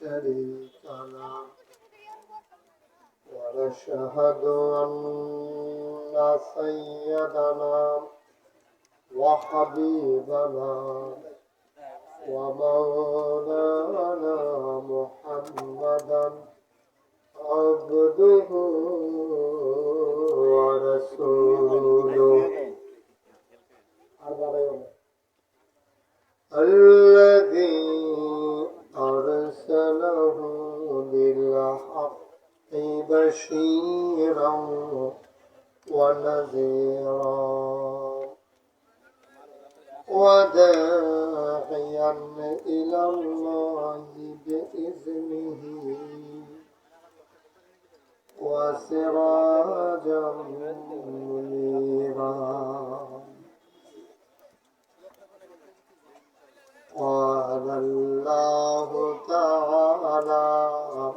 شريك له ونشهد أن سيدنا وحبيبنا ومولانا محمدا عبده ورسوله الذي أرسله بالحق بشيرا ونذيرا وداعيا إلى الله بإذنه وسراجا منيرا قال الله تعالى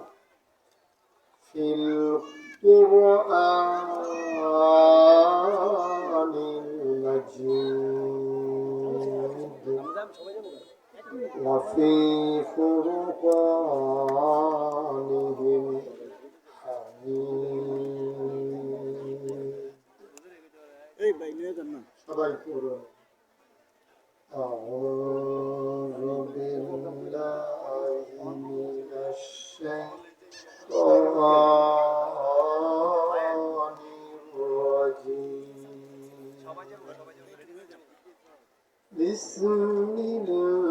في القرآن المجيد وفي فرقانه الحميد সবাই পড়ুন أعوذ بالله من الشيطان الرجيم بسم الله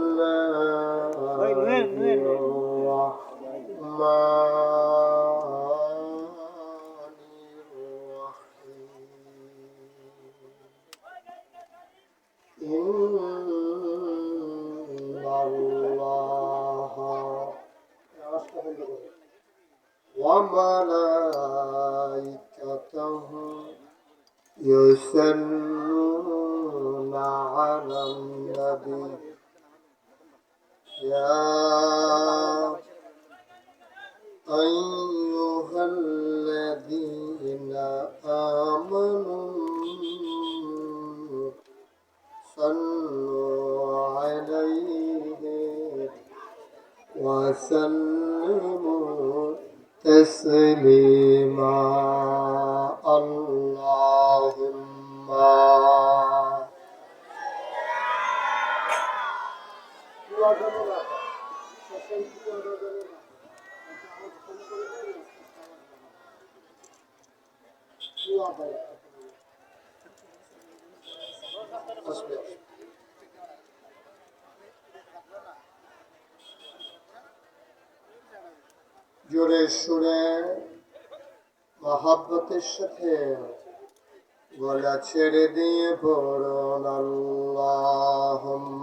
وملائكته يصلون على النبي يا أيها الذين آمنوا صلوا عليه وسلموا تسليما اللهم জোরে সুরে মহাব্বতের সাথে গলা ছেড়ে দিয়ে পড়ুন আল্লাহুম্মা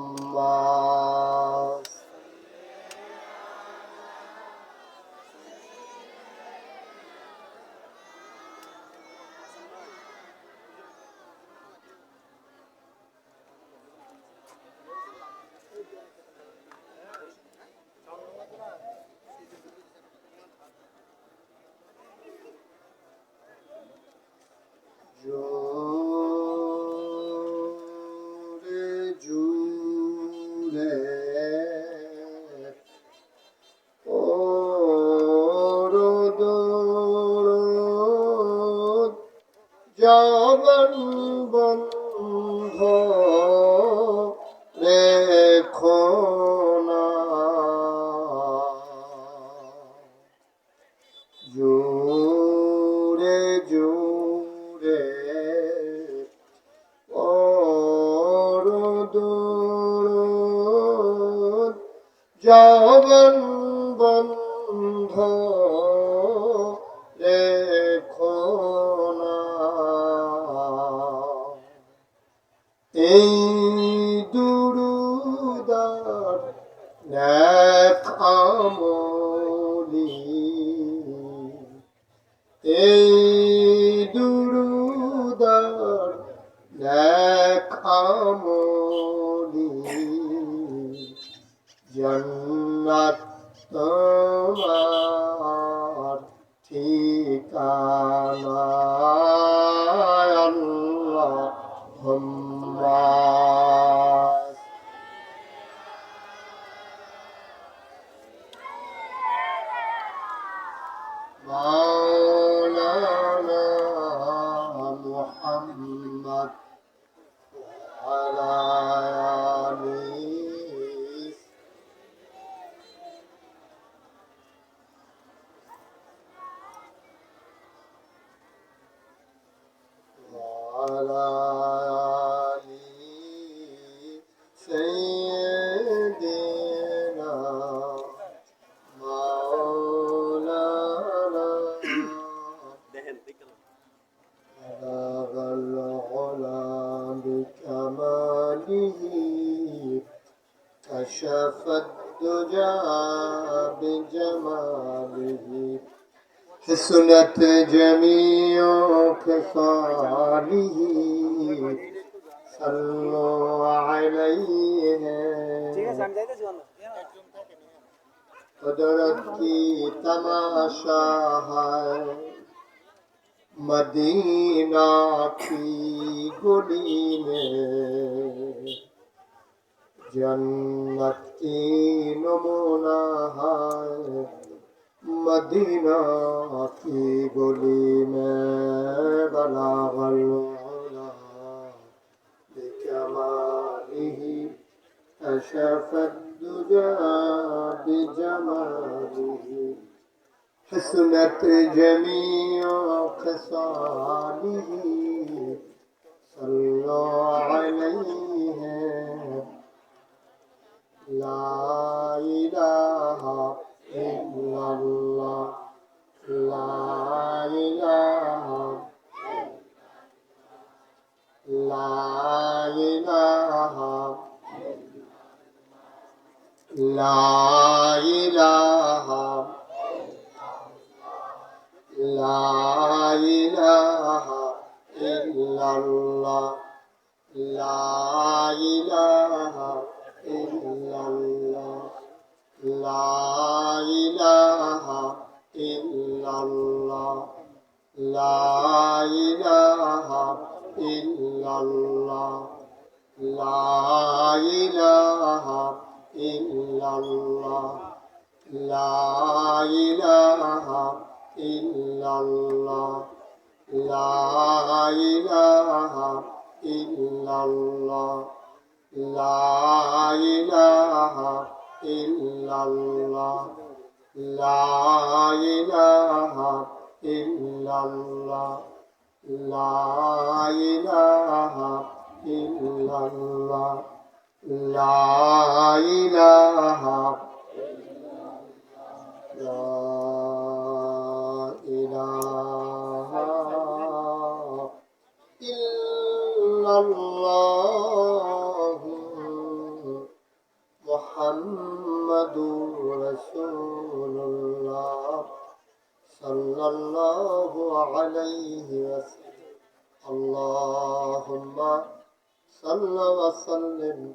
জোরে জোরে দরুদ জবান বন্ধ রেখো না জোরে জোরে দরুদ জবান বন্ধ রেখো না এই দুরুদার নেক আমলি এই দুরুদার নেক আমলি জান্নাত তোমার ঠিকানা আল্লাহুম্মা مولانا محمد وعلى آله وعلى آل سيدنا مولانا بلغ العلا بكماله كشف الدجى بجماله حسنت جميع خصاله صلوا عليه قدرت کی تماشا ہے مدینہ کی گلی میں جنت کی نمونہ ہے مدینہ کی گلی میں بلغ العلا بکمالہ کشف الدجى بجماله حسنت جميع خصاله صلوا عليه لا إله إلا الله لا إله لا إله لا إله لا إله إلا الله لا إله إلا الله لا إله إلا الله لا إله إلا الله لا إله إلا الله لا إله إلا الله لا إله إلا الله لا إله إلا الله لا إله إلا الله لا إله إلا الله لا إله لا إله إلا الله محمد رسول الله صلى الله عليه وسلم اللهم صل وسلم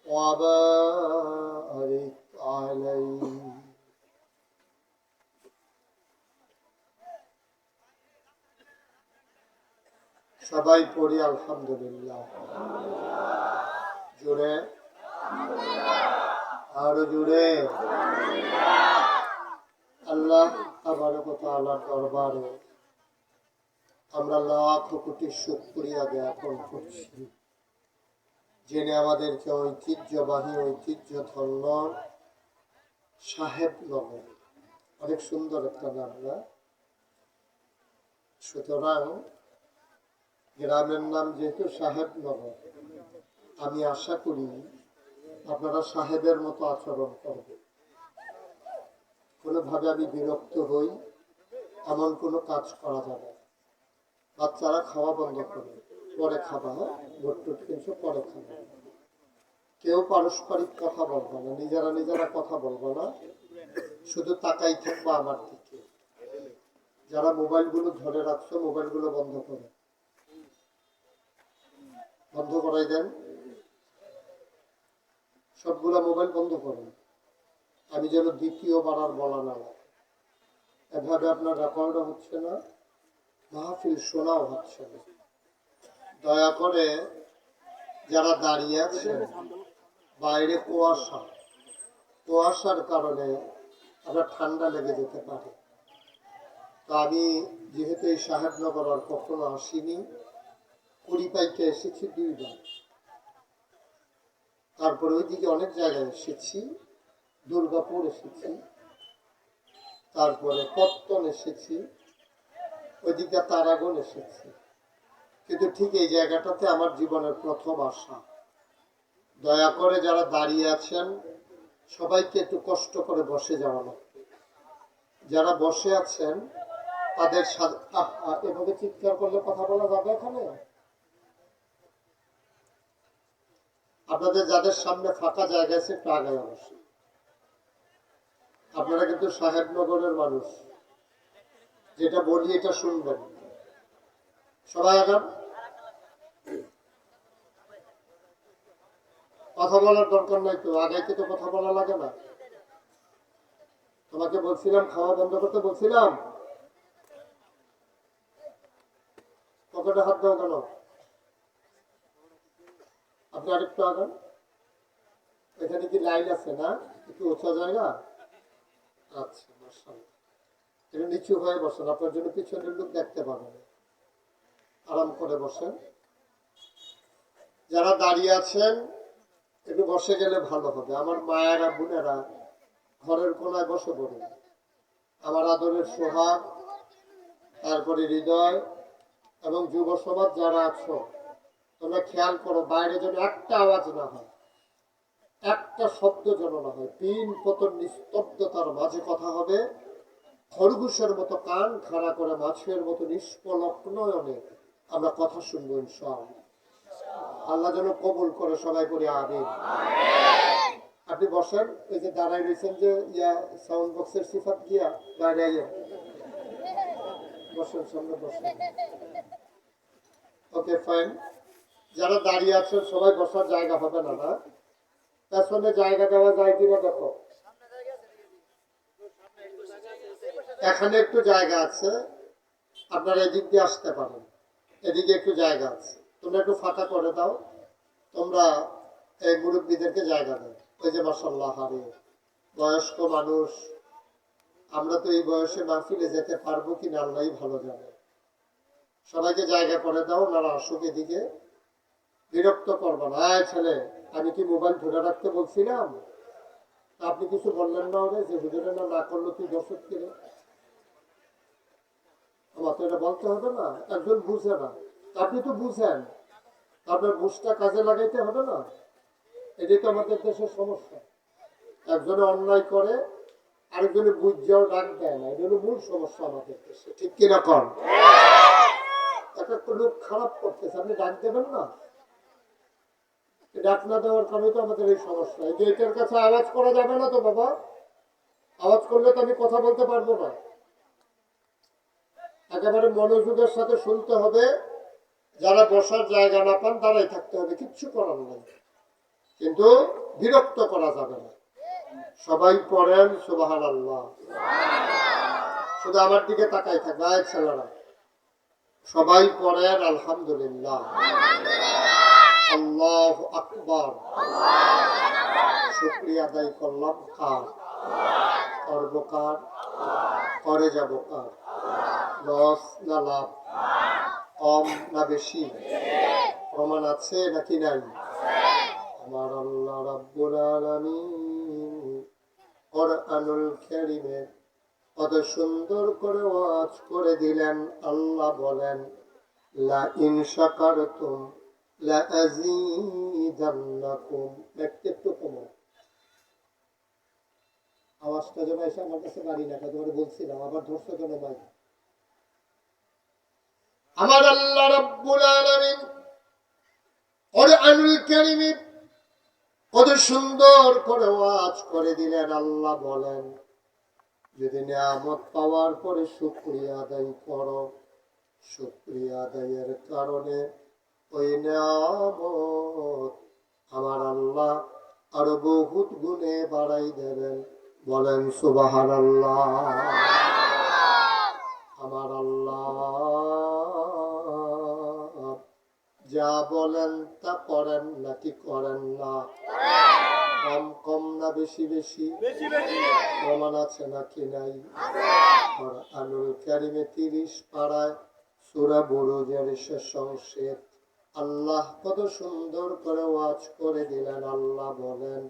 وبارك عليه সবাই পড়ি আলহামদুলিল্লাহ জোরে আরো জোরে আল্লাহ তাবারক ওয়া তাআলার দরবারে আমরা লাখ কোটি শুকরিয়া জ্ঞাপন করছি যিনি আমাদেরকে ঐতিহ্যবাহী ঐতিহ্যধন্য সাহেবনগর অনেক সুন্দর একটা নাম না সুতরাং গ্রামের নাম যেহেতু সাহেবনগর আমি আশা করি আপনারা সাহেবের মতো আচরণ করবেন কোনোভাবে আমি বিরক্ত হই এমন কোনো কাজ করা যাবে না বাচ্চারা খাওয়া বন্ধ করে পরে খাবা ভোট কিন্তু পরে খাবে কেউ পারস্পরিক কথা বলবো না নিজেরা নিজেরা কথা বলবো না শুধু তাকাই থাকবো আমার দিকে যারা মোবাইলগুলো ধরে রাখছো মোবাইলগুলো বন্ধ করে বন্ধ করাই দেন সবগুলা মোবাইল বন্ধ করেন আমি যেন দ্বিতীয়বার আর বলা না লাগে এভাবে আপনার রেকর্ডও হচ্ছে না মাহফিল শোনাও হচ্ছে না দয়া করে যারা দাঁড়িয়ে আছে বাইরে কুয়াশার কারণে আপনার ঠান্ডা লেগে যেতে পারে তো আমি যেহেতু এই সাহেবনগর আর কখনো আসিনি, কুড়িপাইকে এসেছি 2 বার, তারপরে ওইদিকে অনেক জায়গায় এসেছি, দুর্গাপুর এসেছি, তারপরে পত্তন এসেছি, ওইদিকে তারাগণ এসেছি, কিন্তু ঠিক এই জায়গাটাতে আমার জীবনের প্রথম আসা। দয়া করে যারা দাঁড়িয়ে আছেন সবাইকে একটু কষ্ট করে বসে যাওয়া লাগবে। যারা বসে আছেন তাদের এভাবে চিৎকার করলে কথা বলা যাবে এখানে? আপনাদের যাদের সামনে ফাঁকা জায়গা আছে একটু আগে বসে। আপনারা কিন্তু সাহেবনগরের মানুষ, যেটা বলি এটা শুনবেন। সবাই আগান, কথা বলার দরকার নাই তো, আগাইতে তো কথা বলা লাগে না। তোমাকে বলছিলাম খাওয়া বন্ধ করতে, বলছিলাম পকেটে হাত দাও কেন? আপনি আরেকটু আগান। এখানে কি লাইন আছে না? একটু উঁচা জায়গা। আচ্ছা, মাশাআল্লাহ। একটু নিচু হয়ে বসেন, আপনার জন্য পিছনের লোক দেখতে পাবেন। আরাম করে বসেন। যারা দাঁড়িয়ে আছেন একটু বসে গেলে ভালো হবে। আমার মায়েরা বোনেরা ঘরের কোনায় বসে পড়েন। আমার আদরের সোহাগ, তারপরে হৃদয় এবং যুব সমাজ যারা আছো, তোমরা খেয়াল করো বাইরে যেন একটা আওয়াজ না হয়, একটা শব্দ যেন না হয়। পিন পতন নিস্তব্ধতার মাঝে কথা হবে। খরগোশের মতো কান খাড়া করে মাছের মতো নিষ্পলক নয়নে আমরা কথা শুনবো ইনশাআল্লাহ। আল্লাহ যেন কবুল করে, সবাই করে আমিন। আপনি বসেন, এই যে দাঁড়াই রয়েছেন যে সাউন্ড বক্সের সিফাত গিয়া দাঁড়াইয়া বসেন, সামনে বসেন। ওকে, ফাইন। যারা দাঁড়িয়ে আছেন সবাই বসার জায়গা হবে না, না পেছনে জায়গা দেওয়া যায় কিনা দেখো। এখানে একটু জায়গা আছে, আপনারা এদিক দিয়ে আসতে পারেন। এদিকে একটু জায়গা আছে, তোমরা একটু ফাঁকা করে দাও। তোমরা এই মুরব্বীদেরকে জায়গা দাও। ওই যে মাশাআল্লাহ, হারে বয়স্ক মানুষ, আমরা তো এই বয়সে মাহফিলে যেতে পারবো কিনা আল্লাহই ভালো জানে। সবাইকে জায়গা করে দাও, ওনারা আসুক এদিকে। বিরক্ত করবো না। ছেলে, আমি কি মোবাইল ধরে রাখতে বলছিলাম? আপনি কিছু বললেন না ওরে যে হুজুরে না করলো তুই দর্শক কিনে? আমার তো এটা বলতে হবে না। একজন বুঝে না, আপনি তো বুঝেন, আপনার বুঝটা কাজে লাগাইতে হবে না। এটাই তো আমাদের দেশের সমস্যা। একজনে অন্যায় করে, আরেকজনে বুঝাও ডাক দেয় না। এটা হলো মূল সমস্যা আমাদের দেশে, ঠিক কিনা কন? এক একটা লোক খারাপ করতেছে, আপনি ডাক দেবেন না। ডাক না দেওয়ার কারণে তো আমাদের এই সমস্যা। এই যে এটার কাছে আওয়াজ করা যাবে না তো বাবা, আওয়াজ করলে তো আমি কথা বলতে পারবো না। একেবারে মনোযোগের সাথে শুনতে হবে। যারা বসার জায়গা না পান দাঁড়াই থাকতে হবে, কিচ্ছু করার নেই, কিন্তু বিরক্ত করা যাবে না। সবাই পড়েন সুবহানাল্লাহ। শুধু আমার দিকে তাকাই থাকবে। আয় ছেলেরা, সবাই পড়েন আলহামদুলিল্লাহ, আল্লাহু আকবার। শুকরিয়া আদায় করলাম কার? করব কার? করে যাব কার? লস না লাভ? কম না বেশি? প্রমাণ আছে নাকি নাই? আমার আল্লাহ রাব্বুল আলামিন কোরআনুল কারীমে কত সুন্দর করে ওয়াজ করে দিলেন। আল্লাহ বলেন, লা ইন শাকারতুম লা আযীদান্নাকুম। একটু কমো, আওয়াজটা যেন এসে আমার কাছে বাড়ি না। তোমাকে বলছিলাম, আবার ধরছো কেন ভাই? আমার আল্লাহ রাব্বুল আলামিন কোরআনুল কারীমে কত সুন্দর করে ওয়াজ করে দিলেন। আল্লাহ বলেন, যদি নিয়ামত পাওয়ার পরে শুকরিয়া আদায় করো, শুকরিয়া আদায়ের কারণে ওই নিয়ামত আমার আল্লাহ আরো বহুত গুণে বাড়াই দেবেন। বলেন সুবহানাল্লাহ। আমার আল্লাহ যা বলেন তা করেন নাকি করেন না? কম কম না বেশি বেশি? প্রমাণ আছে নাকি নাই? কুরআনুল কারীমে 30 পারায় সূরা বুরুজের শেষ অংশে আল্লাহ কত সুন্দর করে ওয়াজ করে দিলেন। আল্লাহ বলেন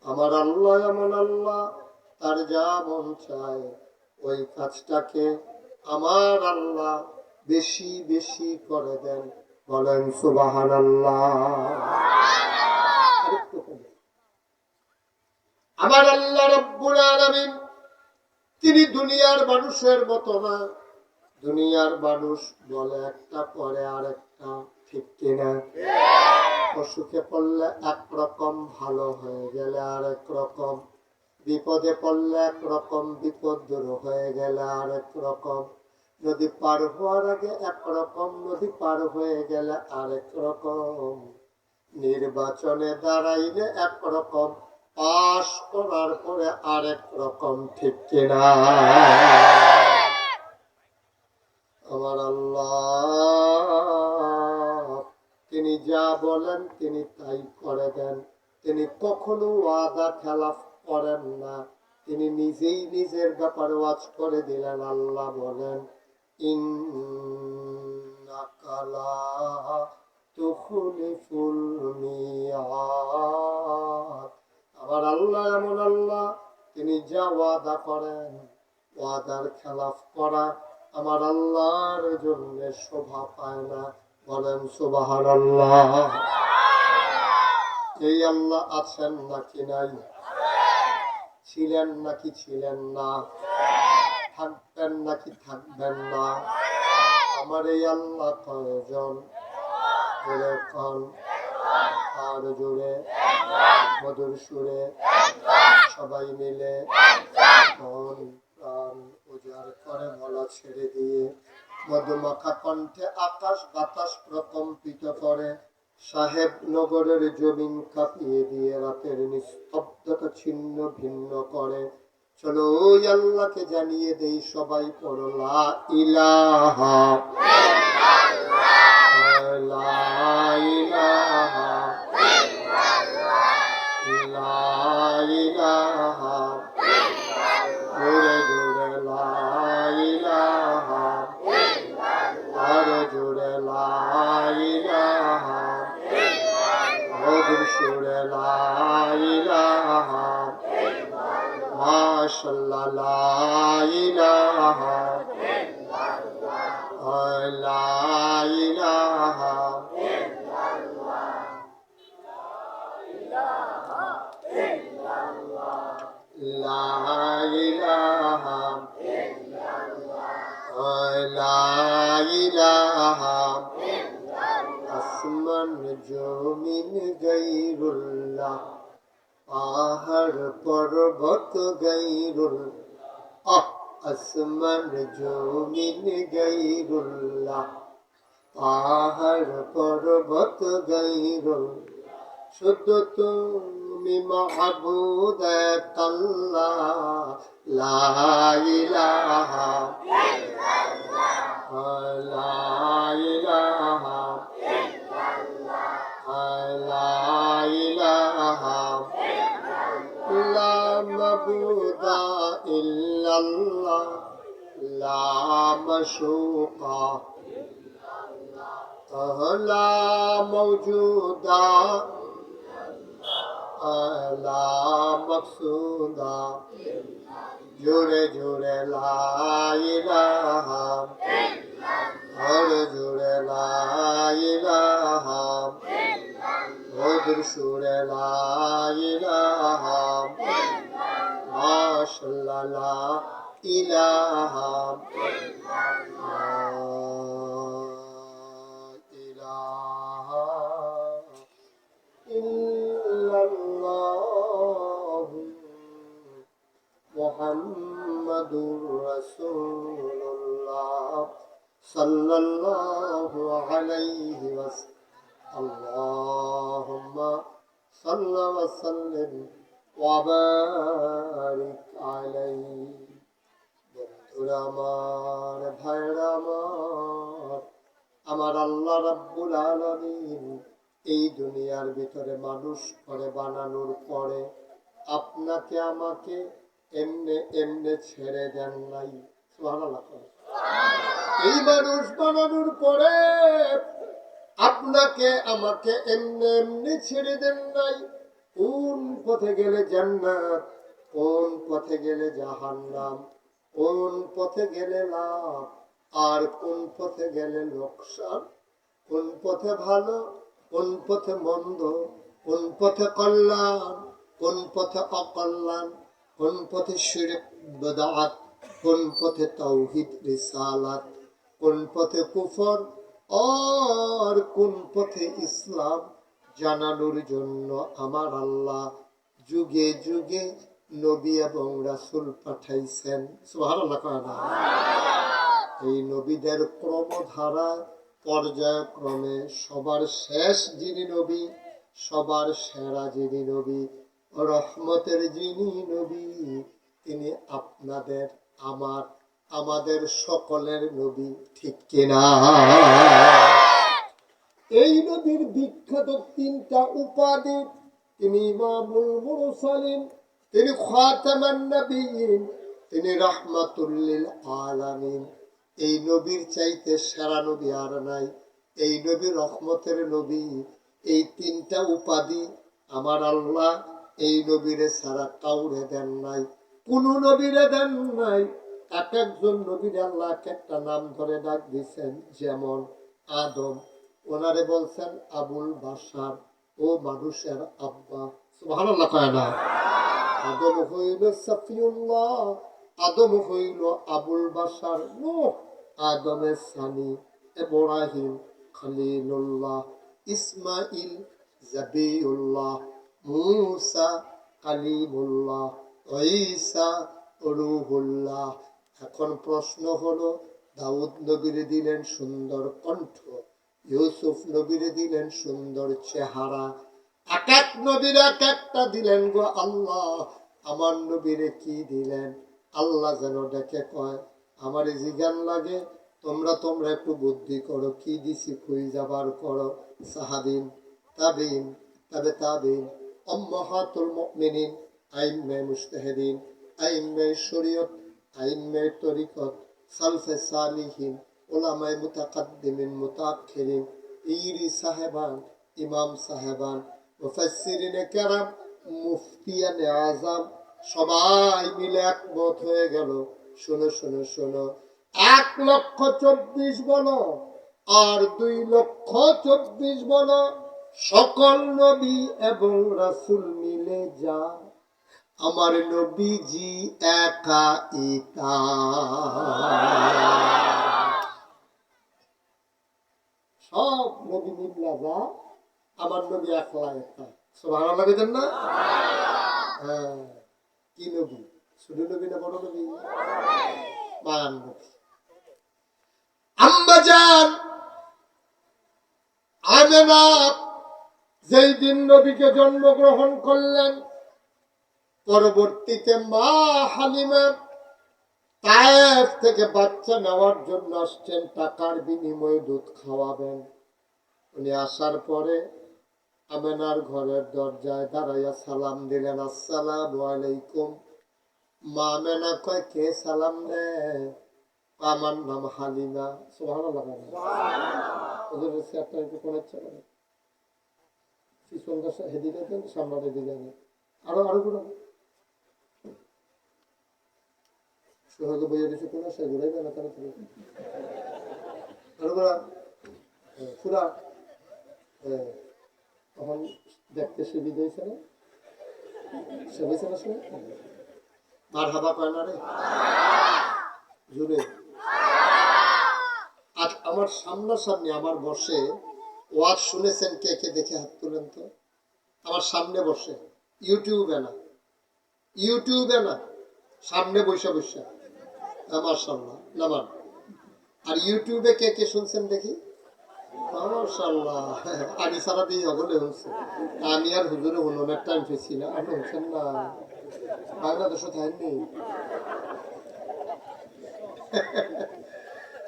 আমার আল্লাহ এমন আল্লাহ, তার যা মন চায় ওই কাজটাকে আমার আল্লাহ বেশি বেশি করে দেন। বলেন সুবহানাল্লাহ। আমার আল্লাহ রাব্বুল আলামিন তিনি দুনিয়ার মানুষের মতো না। দুনিয়ার মানুষ বলে একটা পরে আরেকটা, ঠিক কিনা? অসুখে পড়লে একরকম, ভালো হয়ে গেলে আরেক রকম, বিপদে পড়লে একরকম, বিপদ দূর হয়ে গেলে আরেক রকম, নদী পার হওয়ার আগে একরকম, নদী পার হয়ে গেলে আরেক রকম, নির্বাচনে দাঁড়াইলে একরকম, পাশ করার পরে আরেক রকম, ঠিক কিনা? আমার আল্লাহ তিনি যা বলেন তিনি তাই করে দেন। তিনি কখনো ওয়াদা খেলাফ করেন না। তিনি নিজেই নিজের ব্যাপারে ওয়াজ করে দিলেন। আল্লাহ বলেন ইন্নাকা লা তুখলিফুল মিয়াদ। আমার আল্লাহ এমন আল্লাহ, তিনি যা ওয়াদা করেন, ওয়াদার খেলাফ করা আমার আল্লাহর জন্য শোভা পায় না। বলেন সুবহানাল্লাহ। এই আল্লাহ আছেন নাকি নাই? ছিলেন নাকি ছিলেন না? থাকবেন নাকি থাকবেন না? আমার এই আল্লাহ কয়জন? কন আর জোরে মধুর সুরে সবাই মিলে মন প্রাণ উজাড় করে গলা ছেড়ে দিয়ে মধুমাখা কণ্ঠে আকাশ বাতাস প্রকম্পিত করে, সাহেব নগরের জমিন কাঁপিয়ে দিয়ে রাতের নিস্তব্ধতা ছিন্ন ভিন্ন করে। চলো ওই আল্লাহকে জানিয়ে দেই সবাই, পড়ো লা ইলাহা লা ইলাহা লা ইলাহা, জোরে জোরে লা ইলাহা, আরো জোরে লা ইলাহা, মধুর সুরে লা ইলাহা, মাশাআল্লাহ লা ইলাহা লা ইলাহা লা ইলাহা লা ইলাহা। আসমান জমিন গায়রুল্লাহ, পাহাড় পর্বত গায়রুল্লাহ। আসমান জমিন গায়রুল্লাহ, পাহাড় পর্বত গায়রুল্লাহ। শুধু তুমি মাহবুদ এক আল্লাহ, লা ইলাহা লা ইলাহা লা ইলাহা লা মাবুদা ইল্লাল্লাহ, লা মাশুকা লা মওজুদা লা মকসুদা। জোরে জোরে লা ইলাহা, জোরে জোরে লা ইলাহা, মধুর সুরে লা ইলাহা, মাশাআল্লাহ লা ইলাহা লা ইলাহা ইল্লাল্লাহ মুহাম্মাদুর রাসূলুল্লাহ সাল্লাল্লাহু আলাইহি ওয়াসাল্লাম। আল্লাহুম্মা সাল্লি ওয়া সাল্লিম ওয়া বারিক আলাইহি। বন্ধুরা আমার, ভাইরা আমার, আমার আল্লাহ রাব্বুল আলামিন এই দুনিয়ার ভিতরে মানুষ করে বানানোর পরে আপনাকে আমাকে এমনে এমনে ছেড়ে দেন নাই। সুবহানাল্লাহ। এই মানুষ বানানোর পরে আপনাকে আমাকে এমনি এমনি ছেড়ে দেন নাই। কোন পথে গেলে জান্নাত, কোন পথে গেলে জাহান্নাম, কোন পথে গেলে লাভ আর কোন পথে গেলে লোকসান, কোন পথে ভালো, কোন পথে মন্দ, কোন পথে কল্যাণ, কোন পথে অকল্যাণ, কোন পথে শিরক বিদআত, কোন পথে তাওহীদ রিসালাত, কোন পথে কুফর আর কোন পথে ইসলাম জানানোর জন্য আমার আল্লাহ যুগে যুগে নবী এবং রাসূল পাঠাইছেন। সুবহানাল্লাহ। এই নবীদের ক্রমধারা পর্যায়ক্রমে সবার শেষ যিনি নবী, সবার সেরা যিনি নবী, রহমতের যিনি নবী, তিনি আপনাদের আমার আমাদের সকলের নবী। ঠিক কিনা? এই নবীর বিখ্যাত তিনটা উপাধি, তিনি ইমামুল মুরসালিন, তিনি খাতামান নবিয়্যিন, তিনি রাহমাতুল লিল আলামিন। এই নবীর চাইতে সেরা নবী আর নাই। এই নবী রহমতের নবী। এই তিনটা উপাধি আমার আল্লাহ এই নবীরে ছাড়া কাউরে দেন নাই, কোন নবীরে দেন নাই। এক একজন নবীর আল্লাহ একটা নাম ধরে ডাক দিয়েছেন। যেমন আদম, ওনারে বলছেন আবুল বাশার, ও মানুষের আব্বা। সুবহানাল্লাহ। কয় না? আদম হইল সাফিউল্লাহ, আদম হইল আবুল বাশার। নূহ আদমের সানি, ইব্রাহিম খলিলুল্লাহ, ইসমাইল জাবিউল্লাহ, মূসা কালিমুল্লাহ, ঈসা রূহুল্লাহ। এখন প্রশ্ন হলো, দাউদ নবীরে দিলেন সুন্দর কণ্ঠ, ইউসুফ নবীরে দিলেন সুন্দর চেহারা, এক এক নবীর এক একটা দিলেন গো আল্লাহ। আমার নবীরে কি দিলেন? আল্লাহ যেন ডেকে কয়, আমার জিজ্ঞান লাগে, তোমরা তোমরা একটু বুদ্ধি করো, কি দিছি খুঁই যাবার করো। সাহাবিন, তাবিন, তাবে তাবিন, উম্মাহাতুল মুমিনিন, আইম্মে মুজতাহিদিন, আইম্মে শরীয়ত, আইম্মে তরিকত, সালফে সালিহিন, উলামায়ে মুতাকাদ্দিমিন মুতাআখিরিন, পীরি সাহেবান, ইমাম সাহেবান, মুফাসসিরিনে কেরাম, মুফতিয়ানে আজম, সবাই মিলে একমত হয়ে গেল, শোনো শোনো শোনো, 1,24,000 বলো আর 2,24,000 বলো, সকল নবী এবং রাসূল মিলে যা, আমার নবীজি একা ইতা। সব নবী মিল্লা যা, আমার নবী একলা একা। সুবহানাল্লাহ বলেন না? হ্যাঁ। কি নবী? ছোট নবী না বড় নবী? মায়ান নবী। আম্মাজান আমেনা যেই দিন নবীকে জন্মগ্রহণ করলেন, পরবর্তীতে মা হালিমা তায়েফ থেকে বাচ্চা নেওয়ার জন্য আসছেন, টাকার বিনিময়ে দুধ খাওয়াবেন। উনি আসার পরে আমেনার ঘরের দরজায় দাঁড়াইয়া সালাম দিলেন, আসসালামু আলাইকুম। মা আমেনা কয়, কে সালাম দেয়? আমার নাম হালিমা। সুবহানাল্লাহ। হুজুরের চেয়ারটা একটু কোণাচ্ছে না, পিছনটা হেদিকে দেন, সামনে দিকে দেন, আরো আরো গুলো সোহাগে বইয়া দিচ্ছে কোন সে ঘুরাইবে না তারা থেকে আরো গুলা পুরা তখন দেখতে সুবিধা হয়েছে না, সে হয়েছে না শুনে মার হাবা কয় না রে জুড়ে। আজ আমার সামনাসামনি আমার বসে ওয়াজ শুনেছেন কে কে? দেখে হাত তুলেন তো। আমার সামনে বসে, ইউটিউবে না, ইউটিউবে না, সামনে বসে বসে, মাশাআল্লাহ নামান। আর ইউটিউবে কে কে শুনছেন দেখি? মাশাআল্লাহ, আমি সারা দিয়ে হলে হচ্ছে। আমি আর হুজুরে হলনের টাইম পেয়েছি না, আপনি হচ্ছেন না, বাংলাদেশও থাকেননি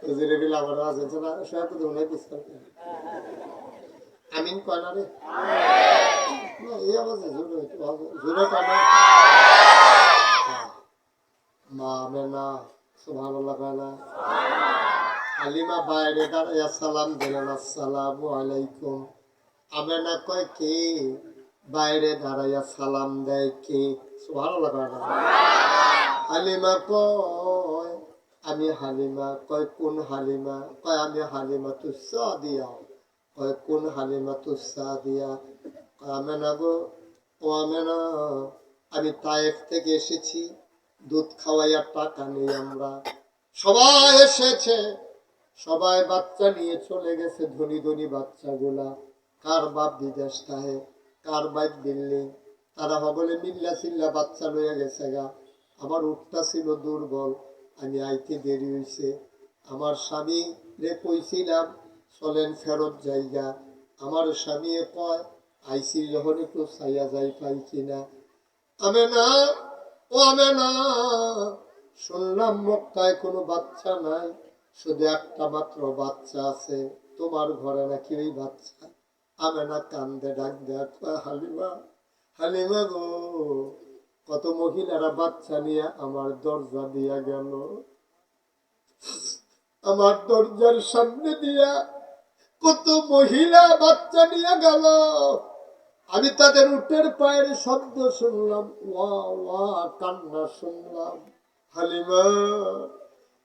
হুজুরে বিল আমার আছে না, সব তো ধরে বুঝতে আমিন কয় না রে? না এই আওয়াজে জোরে জোরে কয় না। মা আমেনা সুবহানাল্লাহ কয় না। হালিমা বাইরে দাঁড়াইয়া সালাম দিলেন, আসসালামু আলাইকুম। আমেনা কয় কে? বাইরে দাঁড়াইয়া সালাম দেয় কে? সুবহানাল্লাহ কয় না। হালিমা কয় আমি হালিমা। কয় কোন হালিমা? কয় আমি হালিমা তুসাদিয়া। কয় কোন হালিমা তুসাদিয়া? কয় আমেনা গো, ও আমেনা, আমি তায়েফ থেকে এসেছি, দুধ খাওয়াইয়া টাকা নেই আমরা। সবাই এসেছে, সবাই বাচ্চা নিয়ে চলে গেছে, ধনী ধনী বাচ্চাগুলা। কার বাপ বিদেশ থাকে, কার বাপ দিল্লি, তারা হবলে মিল্লা চিল্লা বাচ্চা লইয়া গেছে গা। আমার উঠটা ছিল দুর্বল, আমি আইতে দেরি হইছে। আমার স্বামী রে কইছিলাম চলেন ফেরত জায়গা। আমার স্বামী কয় আইসি যখন একটু ছাইয়া যাই পাই কিনা। আমেনা, ও আমেনা, শুনলাম মক্কায় কোনো বাচ্চা নাই, শুধু একটা মাত্র বাচ্চা আছে, তোমার ঘরে নাকি ওই বাচ্চা। আমেনা কান্দে ডাক দেয়, হালিমা, হালিমা গো, কত মহিলারা বাচ্চা নিয়ে আমার দরজা দিয়া গেল, আমার দরজার সামনে দিয়া কত মহিলা বাচ্চা নিয়ে গেল। আমি তাদের উটের পায়ের শব্দ শুনলাম, ওয়া ওয়া কান্না শুনলাম। হালিমা,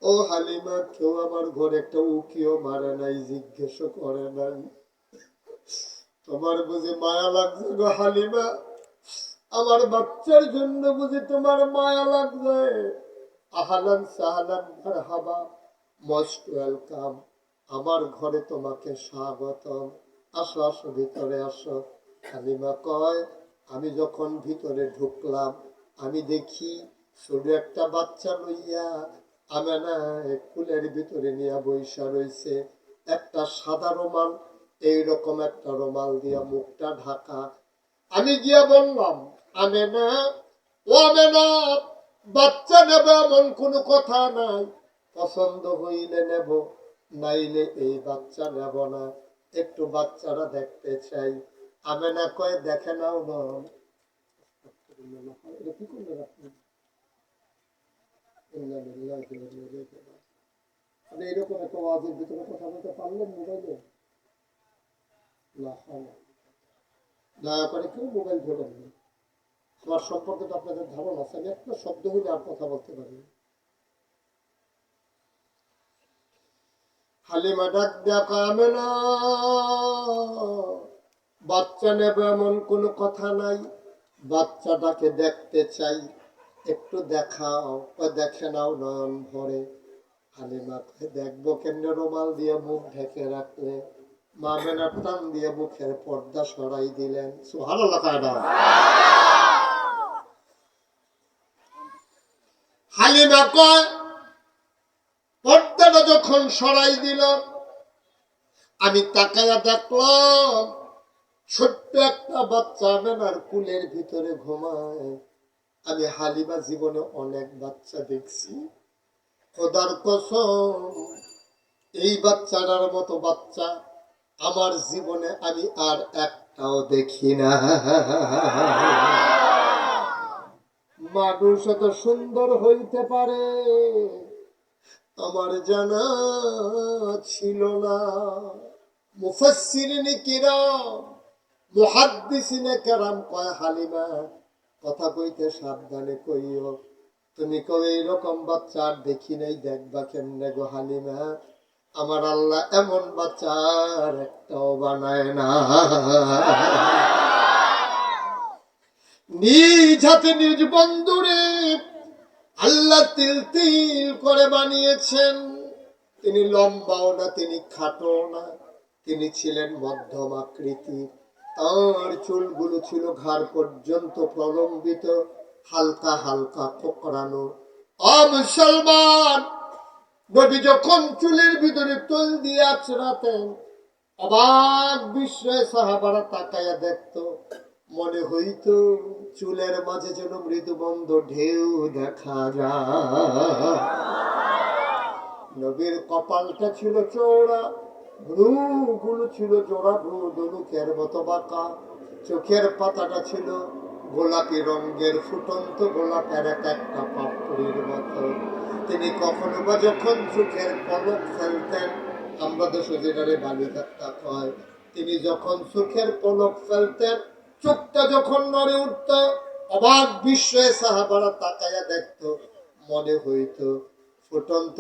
ও হালিমা, কেউ আমার ঘরে একটা উকিও মারে নাই, জিজ্ঞেস করে নাই। তোমার বুঝি মায়া লাগছে গো হালিমা? আমার বাচ্চার জন্য বুঝি তোমার মায়া লাগছে? আহলান সাহলান মারহাবা, মোস্ট ওয়েলকাম, আমার ঘরে তোমাকে স্বাগতম, আসো আসো ভিতরে আসো। হালিমা কয় আমি যখন ভিতরে ঢুকলাম, আমি দেখি শুধু একটা বাচ্চা লইয়া আমেনা কুলের ভিতরে নিয়ে বৈশা রয়েছে, একটা সাদা রুমাল, এইরকম একটা রুমাল দিয়া মুখটা ঢাকা। আমি গিয়া বললাম, আমেনা, ও আমেনা, বাচ্চা নেবে এমন কোনো কথা নাই, পছন্দ হইলে নেব, নাইলে এই বাচ্চা নেব না, একটু বাচ্চারা দেখতে চাই। আমেনা কয় দেখে নাও না। কি করলেন আপনি? এইরকম একটা ওয়াজের ভিতরে কথা বলতে পারলেন মোবাইলে? দয়া করে কেউ মোবাইল ধরেন না। আমার সম্পর্কে তো আপনাদের ধারণা আছে, আমি একটা শব্দ হইলে আর কথা বলতে পারি। হালিমা ডাক দেখা আমেনা, বাচ্চা নেবে এমন কোনো কথা নাই, বাচ্চাটাকে দেখতে চাই, একটু দেখাও। দেখে নাও নয়ন ভরে। হালিমা দেখবো কেমনে? রুমাল দিয়ে মুখ ঢেকে রাখলে। মা আমেনা টান দিয়ে মুখের পর্দা সরাই দিলেন। সুবহানাল্লাহ কায়দা। হালিমা কয় পর্দাটা যখন সরাই দিল, আমি তাকায়া দেখলাম ছোট্ট একটা বাচ্চা আমেনার কুলের ভিতরে ঘুমায়। আমি হালিমা জীবনে অনেক বাচ্চা দেখছি, খোদার কসম এই বাচ্চাটার মতো বাচ্চা আমার জীবনে আমি আর একটাও দেখি না। মানুষ এত সুন্দর হইতে পারে আমার জানা ছিল না। মুফাসসিরিনে কিরাম, মুহাদ্দিসিনে কেরাম কয় হালিমা কথা কইতে সাবধানে কইও। তুমি কবে এইরকম বাচ্চা আর দেখি নাই, দেখবা কেমনে গো হালিমা? আমার আল্লাহ এমন বাচ্চা আর একটাও বানায় না। নিজ হাতে নিজ বন্ধুরে আল্লাহ তিল তিল করে বানিয়েছেন। তিনি লম্বাও না, তিনি খাটো না, তিনি ছিলেন মধ্যম আকৃতির। তার চুলগুলো ছিল ঘাড় পর্যন্ত প্রলম্বিত, হালকা হালকা কোকড়ানো। মুসলমান, নবী যখন চুলের ভিতরে তৈল দিয়ে আছড়াতেন, অবাক বিস্ময়ে সাহাবারা তাকায়া দেখত, মনে হইতো চুলের মাঝে যেন মৃদুবন্ধ ঢেউ দেখা যায়। নবীর কপালটা ছিল চওড়া, ভ্রুগুলো ছিল জোড়া ভ্রু, ধনুকের মতো বাঁকা। চোখের পাতাটা ছিল গোলাপি রঙের, ফুটন্ত গোলাপের এক একটা পাপড়ির মতো। তিনি কখনো বা যখন চোখের পলক ফেলতেন, আমরা দেশে যেটারে বালিকাত্তা কয়, তিনি যখন চোখের পলক ফেলতেন, চোখটা যখন নড়ে উঠত, অবাক বিস্ময়ে সাহাবারা তাকায়া দেখতো, মনে হইতো ফুটন্ত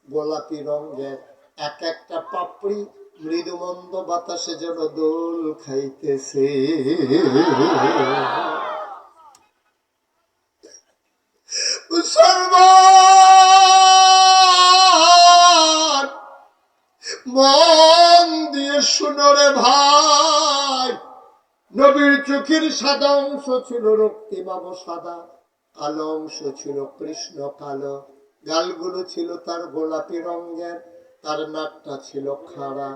গোলাপি রঙের এক একটা পাপড়ি মৃদুমন্দ বাতাসে যেন দোল খাইতেছে। মুসলমান মন দিয়ে শুনো রে ভাই, নবীর চোখের সাদা অংশ ছিল রক্তিমাভ সাদা, কালো অংশ ছিল কৃষ্ণ কালো। গালগুলো ছিল তার গোলাপি রঙের, তার নাকটা ছিল খাড়া,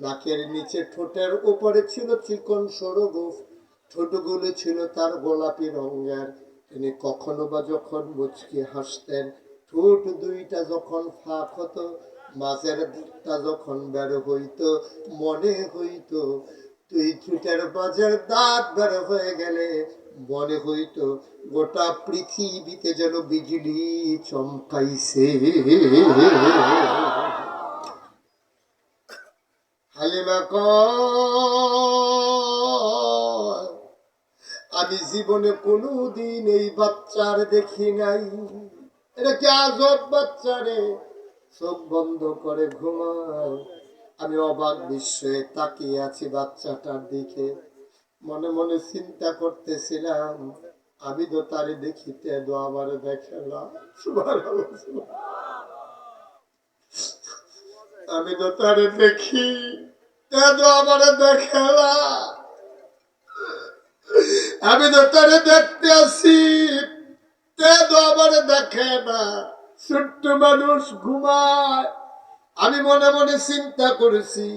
নাকের নিচে ঠোঁটের উপরে ছিল চিকন সরু গোঁফ, ঠোঁটগুলো ছিল তার গোলাপি রঙের। তিনি কখনো বা যখন মুচকি হাসতেন, ঠোঁট দুইটা যখন ফাঁক হতো, মাঝের দিকটা যখন বের হইতো, মনে হইতো তুই ঠোঁটের মাঝের দাঁত বের হয়ে গেলে মনে হইতো গোটা পৃথিবীতে যেন বিজলি চমকাইছে। হালিমা কয়, আমি জীবনে কোনোদিন এই বাচ্চার দেখি নাই। এটা কি আজব বাচ্চা রে, চোখ বন্ধ করে ঘুমায়। আমি অবাক বিস্ময়ে তাকিয়ে আছি বাচ্চাটার দিকে, মনে মনে চিন্তা করতেছিলাম, আমি তো তারে দেখিতে আমার দেখে না। আমি তো তারে দেখি আমার দেখে না, আমি তো তারে দেখতে আসি আমার দেখে না। ছোট্ট মানুষ ঘুমায়। আমি মনে মনে চিন্তা করেছি,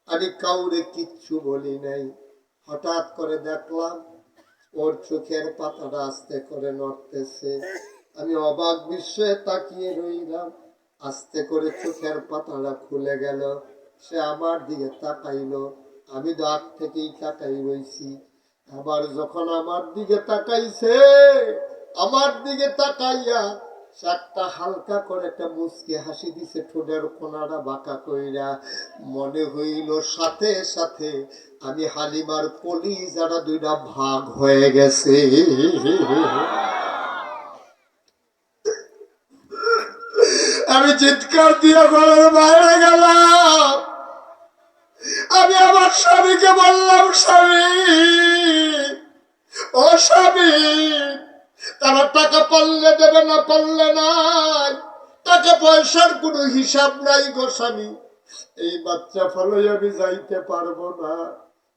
আমি কাউরে কিচ্ছু বলি নাই। হঠাৎ করে দেখলাম ওর চোখের পাতাটা আস্তে করে নড়তেছে। আমি অবাক বিস্ময়ে তাকিয়ে রইলাম। আস্তে করে চোখের পাতাটা খুলে গেল, সে আমার দিকে তাকাইলো। আমি তো আগ থেকেই তাকাই রইছি। আবার যখন আমার দিকে তাকাইছে, আমার দিকে তাকাইয়া একটা হালকা করে একটা মুচকি হাসি দিছে, ঠোঁটের কোনাটা বাঁকা কইরা। মনে হইল সাথে সাথে আমি হালিমার কলিজাটা দুইটা ভাগ হয়ে গেছে। আমি চিৎকার দিয়ে ঘরের বাইরে গেলাম। আমি আমার স্বামীকে বললাম, স্বামী, ও স্বামী, তারা টাকা পারলে দেবে, না পারলে নাই, টাকা পয়সার কোনো হিসাব নাই গো স্বামী। এই বাচ্চা ফলাই আমি যাইতে পারবো না,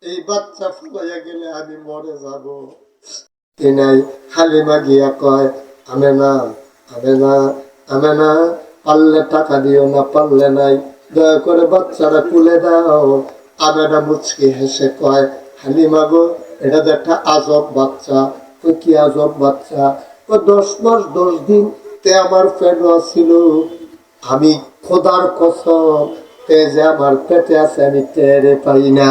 এই বাচ্চা ফলাইয়া গেলে আমি মরে যাব। নাই হালিমা গিয়া কয়, আমেনা, আমেনা, আমেনা, পারলে টাকা দিও, না পারলে নাই, দয়া করে বাচ্চারা তুলে দাও। আমেনা মুচকি হেসে কয়, হালিমা গো, এটা তো একটা আজব বাচ্চা। কি আজব বাচ্চা? 10 মাস 10 দিন তে আমার পেট ছিল, আমি খোদার কসম, তে যে আমার পেটে আছে আমি টেরে পাই না।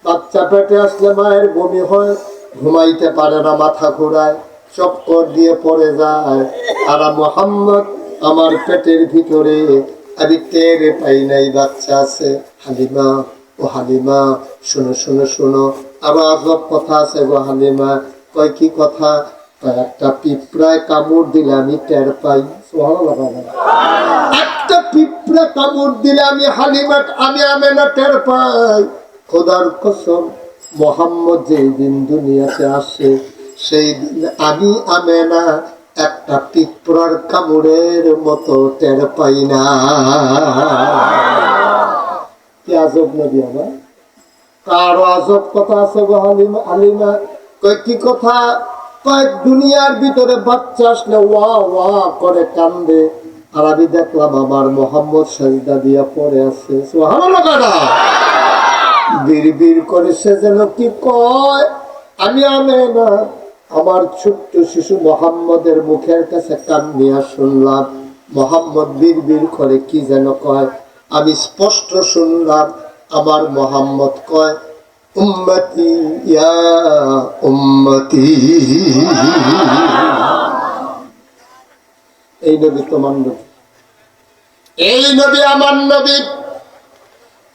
বাচ্চা পেটে আসলে মায়ের বমি হয়, ঘুমাইতে পারে না, মাথা ঘোরায়, চক্কর দিয়ে পড়ে যায়। আর মোহাম্মদ আমার পেটের ভিতরে, আমি টেরে পাই নাই বাচ্চা আছে। হালিমা, ও হালিমা, শোনো শোনো শোনো, আরো আজব কথা আছে গো হালিমা। কয় কি কথা? একটা পিঁপড়ায় কামড় দিলে আমি টের পাই। একটা পিঁপড়া কামড় দিলে আমি হালিমা, আমি আমেনা টের পাই। খোদার কসম, মোহাম্মদ যেই দিন দুনিয়াতে আসে সেই দিন আমি আমেনা একটা পিঁপড়ার কামড়ের মতো টের পাই না। কি আজব নবী আমার! কারো আজব কথা আছে গো হালিমা। হালিমা কয় কি কথা? কয়েক দুনিয়ার ভিতরে বাচ্চা আসলে ওয়া ওয়া করে কান্দে, আর আমি দেখলাম আমার মোহাম্মদ সাজদা দিয়া পড়ে আছে। সুবহানাল্লাহ। বিড় করে সে যেন কি কয়, আমি আমেনা আমার ছোট্ট শিশু মোহাম্মদের মুখের কাছে কান নিয়ে শুনলাম, মোহাম্মদ বীর করে কি যেন কয়, আমি স্পষ্ট শুনলাম আমার মোহাম্মদ কয় উম্মতি ইয়া উম্মতি। এই নবী তোমার নবী, এই নবী আমার নবী।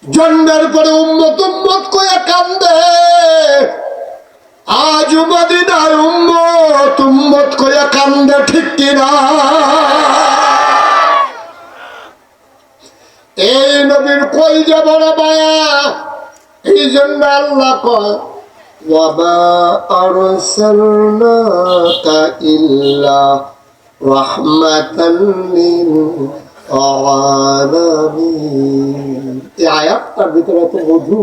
জন্মের পরে উম্মত উম্মত কয়ে কান্দে, আজ মদিনায় উম্মত উম্মত কয়ে কান্দে, ঠিক কিনা? এই নবীর কই যে বড় মায়া, এই জন্য আল্লাহ কয় ওয়ামা আরসালনাকা ইল্লা রাহমাতাল লিল আলামিন। এই আয়াতটার ভিতরে এত মধু,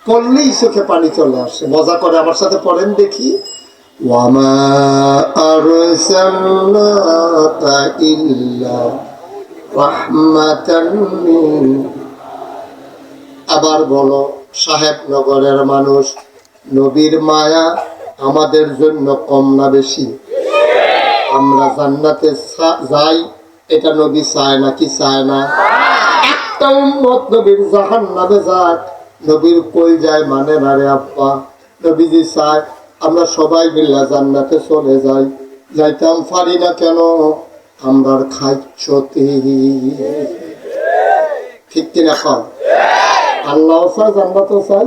পড়লেই চোখে পানি চলে আসে। মজা করে আমার সাথে পড়েন দেখি, ওয়ামা আরসালনাকা ইল্লা রাহমাতাল লিল। আবার বলো, সাহেবনগরের মানুষ, নবীর মায়া আমাদের জন্য কম না বেশি? আমরা জান্নাতে যাই, এটা নবী চায় না কি চায় না? একটা উম্মত নবীর জাহান্নামে যাক, নবীর কই যায় মানে না রে আব্বা। নবীজি চায় আমরা সবাই মিলে জান্নাতে চলে যাই, যাইতাম পারি না কেন? আমরার খাইছতে, ঠিক কিনা কম? আল্লাহ চায় জান্নাতও চাই,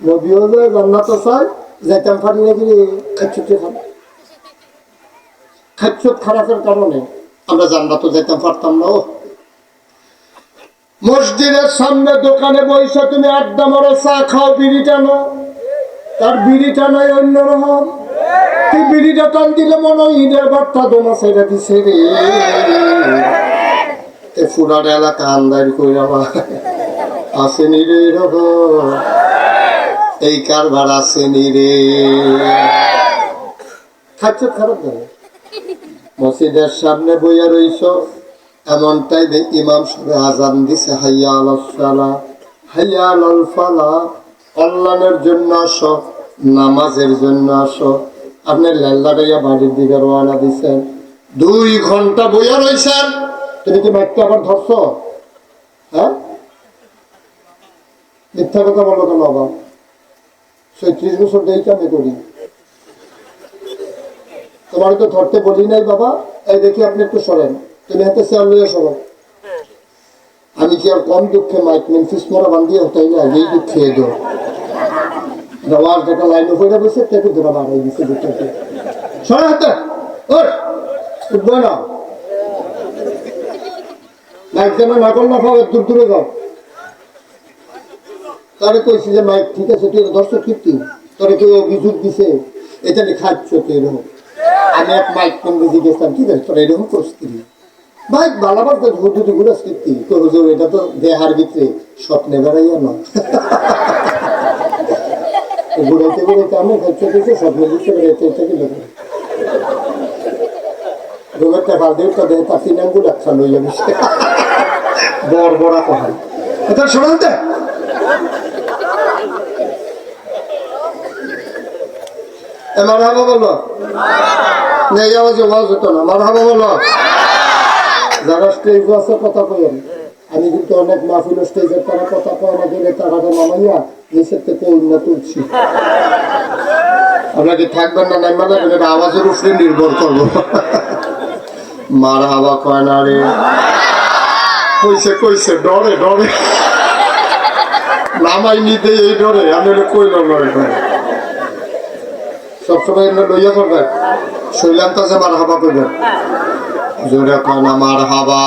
নবীও যায় জান্নাতও চায়, যাইতাম পারি না কি? খাইছতে খাইছত খারাপের কারণে আমরা জান্নাতও যাইতাম পারতাম না। মসজিদের সামনে দোকানে বইসা তুমি আড্ডা মারো, চা খাও, বিড়ি টানো, তার বিড়ি টানাই অন্যরকম। তুই বিড়িটা টান দিলে মনে হয় ঈদের বার্তা দোনা সেটা দিছে রে। ফুরার এলাকা আন্দার কইরা আসেনি রে, এই কারবার আসেনি রে। খাচ্ছ খারাপ দেবে। মসজিদের সামনে বইয়া রইছ, এমনটাই ইমাম সাহেব আজান দিছে, হাইয়া আলাস সালাহ হাইয়া আলাল ফালাহ, কল্যাণের জন্য আসো, নামাজের জন্য আসো। আপনি লেল্লাটাইয়া বাড়ির দিকে রওনা দিচ্ছেন, 2 ঘন্টা বইয়া রইছেন, তুমি কি মাইকটা আবার ধরছ? হ্যাঁ, মিথ্যা কথা বলো কেন? আবার 36 বছর দেইটা আমি করি, তোমার তো ধরতে বলি নাই বাবা। এই দেখি আপনি একটু সরেন, তুমি হাতে চেয়ার লইয়া সরো। আমি কি আর কম দুঃখে মাইক মেনফিস মরা বান্ধিয়ে হতাই না, এই দুঃখে এদো রওয়াজ যেটা লাইন হয়ে বসে তেটু ধরা বাড়াই দিচ্ছে দুঃখকে। সরে হাতে, ওই উঠবে না, মাইক যেন না কর না পাও, দূর দূরে যাও। তারে কইছি যে মাইক ঠিক আছে, তুই দর্শক কীর্তি, তোরে কেউ অভিযোগ দিছে এটা নিয়ে খাচ্ছ তো এরকম। আমি এক মাইক কমে জিজ্ঞেস কি দেখ তোরা এরকম পরিস্থিতি, ভাই বালাবার তো হুদুটি গুলো স্মৃতি তোর, এটা তো দেহার ভিতরে স্বপ্নে বেড়াইয়া না। ঘুরাইতে ঘুরাইতে আমি খাচ্ছে দিচ্ছে, স্বপ্নে দিচ্ছে বেড়াইতে থেকে লেগে রোগেরটা ভাল দেবটা দেয়, তার সিনাঙ্গুল একটা লইয়া বসে বড় বড়া কহাই। এটা শোনাতে মারহাবা বলো, নেই আওয়াজ আওয়াজ হতো না, মারহাবা বলো। যারা স্টেজ আছে কথা কইেন, আমি কিন্তু অনেক মাহফিল স্টেজের তারা কথা কয় না গেলে টাকাটা নামাইয়া নিচের থেকে উন্নত তুলছি। আপনাকে থাকবেন না নাই মানে এটা আওয়াজের উপরে নির্ভর করবো। মারহাবা কয় না রে, কইছে কইছে ডরে ডরে নামাই নিতে, এই ডরে আমি কইল লড়ে করে সবসময় লইয়া করবেন। শৈলাম তাছে মারহাবা করবেন, জোরে কনা মারহাবা।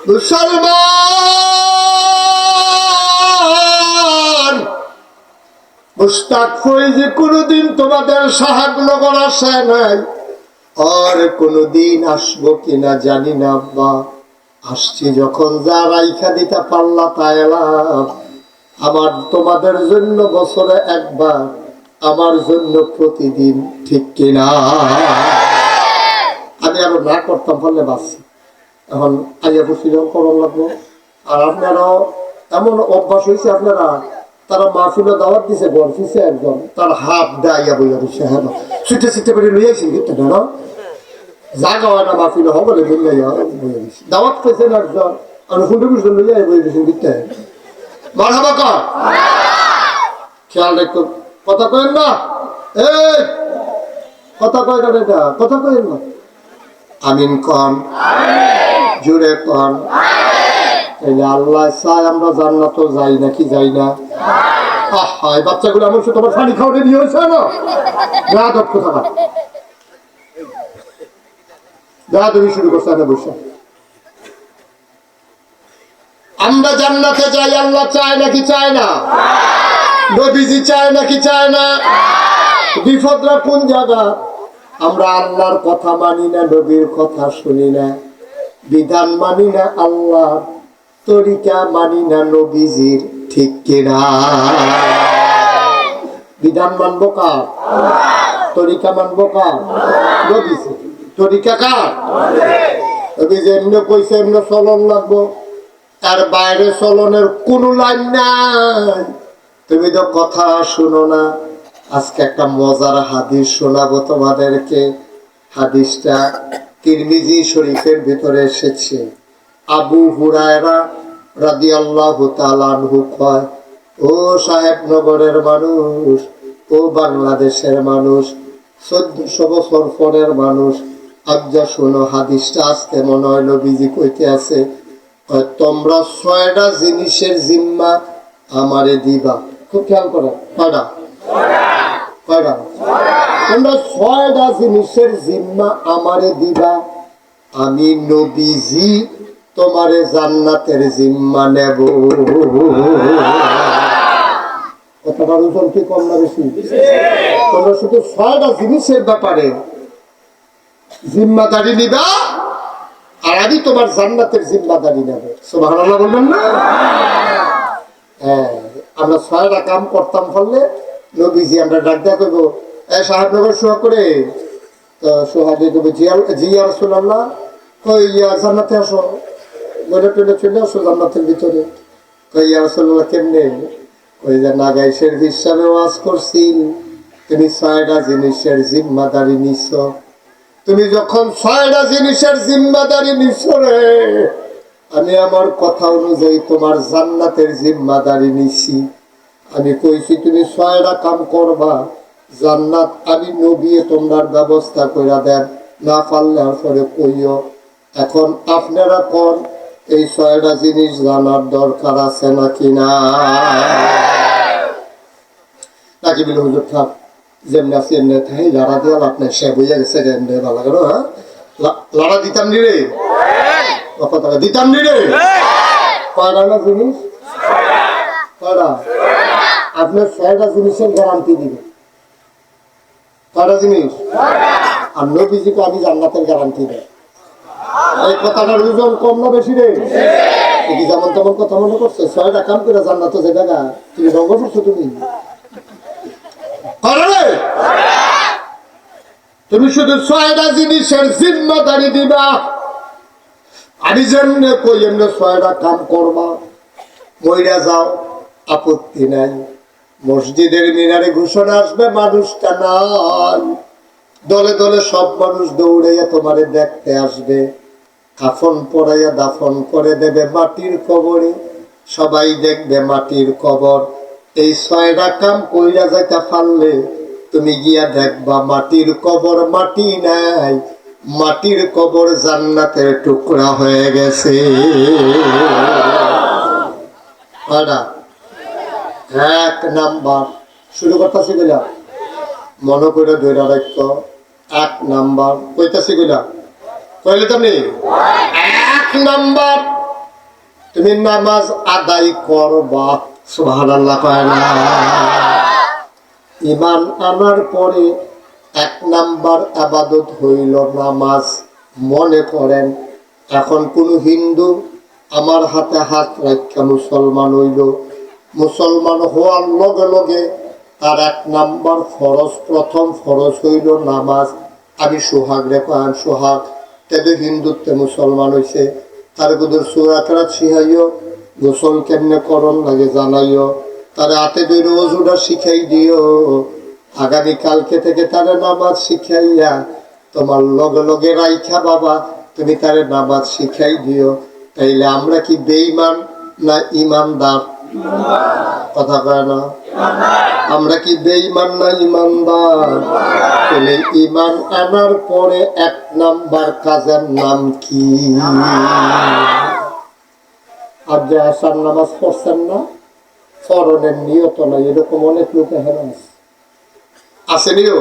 মুসলমান মুস্তাক ফৈজি কোনদিন তোমাদের সাহাবনগর আসে নাই, আর কোনদিন আসবো কিনা জানি না আব্বা। আসছি যখন যা রাইখা দিতে পারলা তাই এলাম। আমার তোমাদের জন্য বছরে একবার, আমার জন্য প্রতিদিন, ঠিক কিনা? আমি আরো না করতাম পারলে বাঁচছি, এখন আইয়া বসিলাম করার লাগলো। আর আপনারাও এমন অভ্যাস হয়েছে, আপনারা তারা মাহফিলে দাওয়াত দিছে, গড় একজন তার হাত দেয়া বইয়া দিচ্ছে, হ্যাঁ ছুটে ছুটে করে লইয়াছি কিন্তু না জাগা হয় না মাহফিল হবে দাওয়াত পেয়েছেন একজন আর হুন্ডে বুঝতে লইয়া বই দিয়েছেন দিতে মারহাবা কর খেয়াল রেখো কথা কইেন না এই কথা কয় না এটা কথা কইেন না আমিন কন জোরে কন তাইলে আল্লাহ চায় আমরা জান্নাত যাই নাকি যাই না হায় বাচ্চাগুলো আমার সাথে তোমার পানি খাওয়াতে নিয়ে হয়েছে না যা দক্ষ থাকা যা তুমি শুরু করছো না বসে আমরা জান্নাতে যাই আল্লাহ চায় নাকি চায় না নবীজি চায় নাকি চায় না বিপদরা কোন জায়গা আমরা আল্লাহর কথা মানি না নবীর কথা শুনি না বিধান মানি না আল্লাহ তরিকা মানি না নবীজির ঠিক কিনা বিধান মানবো কার তরিকা মানবো কার নবীজি তরিকা কার নবীজি এমনি কইছে এমনি চলন লাগবো তার বাইরে চলনের কোনো লাইন নাই তুমি তো কথা শুনো না আজকে একটা মজার হাদিস শোনাবো তোমাদেরকে হাদিসটা তিরমিজি শরীফের ভিতরে এসেছে আবু হুরায়রা রাদিয়াল্লাহু তাআলা আনহু কয় ও সাহেবনগরের মানুষ ও বাংলাদেশের মানুষ 1400 বছর পরের মানুষ আজ্ঞা শোনো হাদিসটা আজকে মনে হয় নবীজি কইতে আছে তোমরা 6টা জিনিসের জিম্মা আমারে দিবা খুব খেয়াল করো কয়টা কয়টা তোমরা 6টা জিনিসের জিম্মা আমারে দিবা আমি নবীজি তোমারে জান্নাতের জিম্মা নেব কথাটার ওজন কি কম না বেশি তোমরা শুধু 6টা জিনিসের ব্যাপারে জিম্মাদারি নিবা আর আমি তোমার জান্নাতের জিম্মাদারি নেব সুবহানাল্লাহ বলবেন না হ্যাঁ আমরা 6টা কাম করতাম ফলে নবীজি আমরা ডাক দেয়া করবো সাহেবনগর সোহা করে তো সোহাগে দেবো জি ইয়া রাসূলুল্লাহ কই ইয়া জান্নাতে আসো বলে টলে চলে আসো জান্নাতের ভিতরে কই ইয়া রাসূলুল্লাহ কেমনে ওই যে নাগাইশের হিসাবে ওয়াজ করছি তুমি 6টা জিনিসের জিম্মাদারি নিছ তুমি যখন 6টা জিনিসের জিম্মাদারি নিছ রে আমি আমার কথা অনুযায়ী তোমার জান্নাতের জিম্মাদারি নিছি আমি কইছি তুমি 6টা কাম করবা জান্নাত আমি নবী তোমার ব্যবস্থা কইরা দেন না পারলে আর পরে কইও এখন আপনারা কোন এই 6টা জিনিস জানার দরকার আছে নাকি না নাকি বিল হুজুর থাক যেমনি আছে এমনি থাই লড়া দিয়ে আপনার সে বইয়া গেছে এমনি ভালো লাগলো হ্যাঁ লড়া দিতাম নি রে কথা দিতাম নি রে কয়টা না জিনিস কয়টা আপনার 6টা জিনিসের গ্যারান্টি দিবে কয়টা জিনিস আর নবীজিকে আমি জান্নাতের গ্যারান্টি দেয় এই কথাটার ওজন কম না বেশি রে কি যেমন তেমন কথা মনে করছে 6টা কাম করে জান্নাতে যে জায়গা তুমি রঙ্গ করছো তুমি তুমি শুধু 6টা জিনিসের জিম্মাদারি দিবা আমি যেমনে কই এমনি 6টা কাম করবা মইরা যাও আপত্তি নাই মসজিদের মিনারে ঘোষণা আসবে মানুষটা নাই দলে দলে সব মানুষ দৌড়াইয়া তোমারে দেখতে আসবে কাফন পরাইয়া দাফন করে দেবে মাটির কবরে সবাই দেখবে মাটির কবর এই 6টা কাম কইরা যাইতে পারলে তুমি গিয়া দেখবা মাটির কবর মাটি নাই মাটির কবর জান্নাতের টুকরা হয়ে গেছে এক নাম্বার শুরু করতেছি গুলা মনে করে ধৈর্য রাখত 1 নাম্বার কইতাছি গুলা কইলে তুমি 1 নাম্বার তুমি নামাজ আদায় করবা সুবহানাল্লাহ কয় না ঈমান আনার পরে 1 নাম্বার ইবাদত হইল নামাজ মনে করেন এখন কোন হিন্দু আমার হাতে হাত রাখা মুসলমান হইল মুসলমান হওয়ার লগে লগে তার 1 নাম্বার ফরজ প্রথম ফরজ হইল নামাজ আমি সোহাগ রেখা সোহাগ তবে হিন্দুত্বে মুসলমান হইছে তার গুদুর সূরা কেরাত শিখাইও গোসল কেমনে করণ লাগে জানাইও তার হাতে ধরে ওযুটা শিখাই দিও আগামী কালকে থেকে তার নামাজ শিখাইয়া তোমার লগে লগে রাইখা বাবা তুমি তারে নামাজ শিখাই দিও। তাইলে আমরা কি বেঈমান না ইমানদার? কথা কয় না? আমরা কি বেঈমান না ইমানদার? তাহলে ইমান আনার পরে 1 নাম্বার কাজের নাম কি? আর যে আসার নামাজ পড়ছেন না, ফরনের নিয়ত নাই, এরকম অনেক লোক এখানে আসেনিও।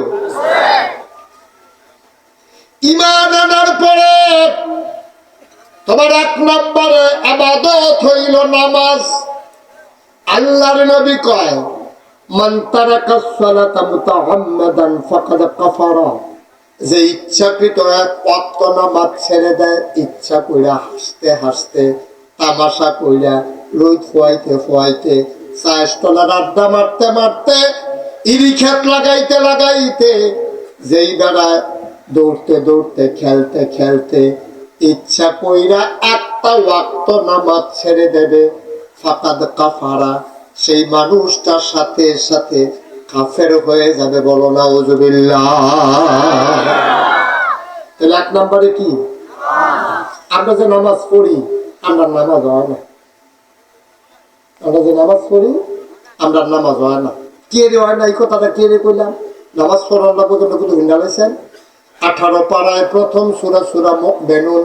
ইমান আনার পরে তোমার 1 নম্বরে ইবাদত হইল নামাজ। আল্লাহর নবী কয়, মান তারাকাস সালাতা মুতাআম্মাদান ফাকাদ কাফারা। যে ইচ্ছাকৃত 1 ওয়াক্ত নামাজ ছেড়ে দেয়, ইচ্ছা কইরা হাসতে হাসতে, তামাশা কইরা, রোদ ফুয়াইতে ফুয়াইতে, চায়ের তলার আড্ডা মারতে মারতে, ইরি খেত লাগাইতে লাগাইতে, যেই বেড়ায় দৌড়তে দৌড়তে, খেলতে খেলতে ইচ্ছা কইরা 1টা ওয়াক্ত নামাজ ছেড়ে দেবে, ফাকাদ কাফারা। সেই মানুষটার সাথে সাথে কাফের হয়ে যাবে। বলো নাউযুবিল্লাহ। তাহলে 1 নম্বরে কি? আমরা যে নামাজ পড়ি, আমরা নামাজ হয় না। আমরা যে নামাজ পড়ি, আমরা নামাজ হয় না। কে রে হয় না? এই কথাটা কে রে কইলাম? নামাজ পড়ার না পর্যন্ত কিন্তু হিন্দালাইছেন। 18 পারায় প্রথম সূরা সূরা মুমিনুন।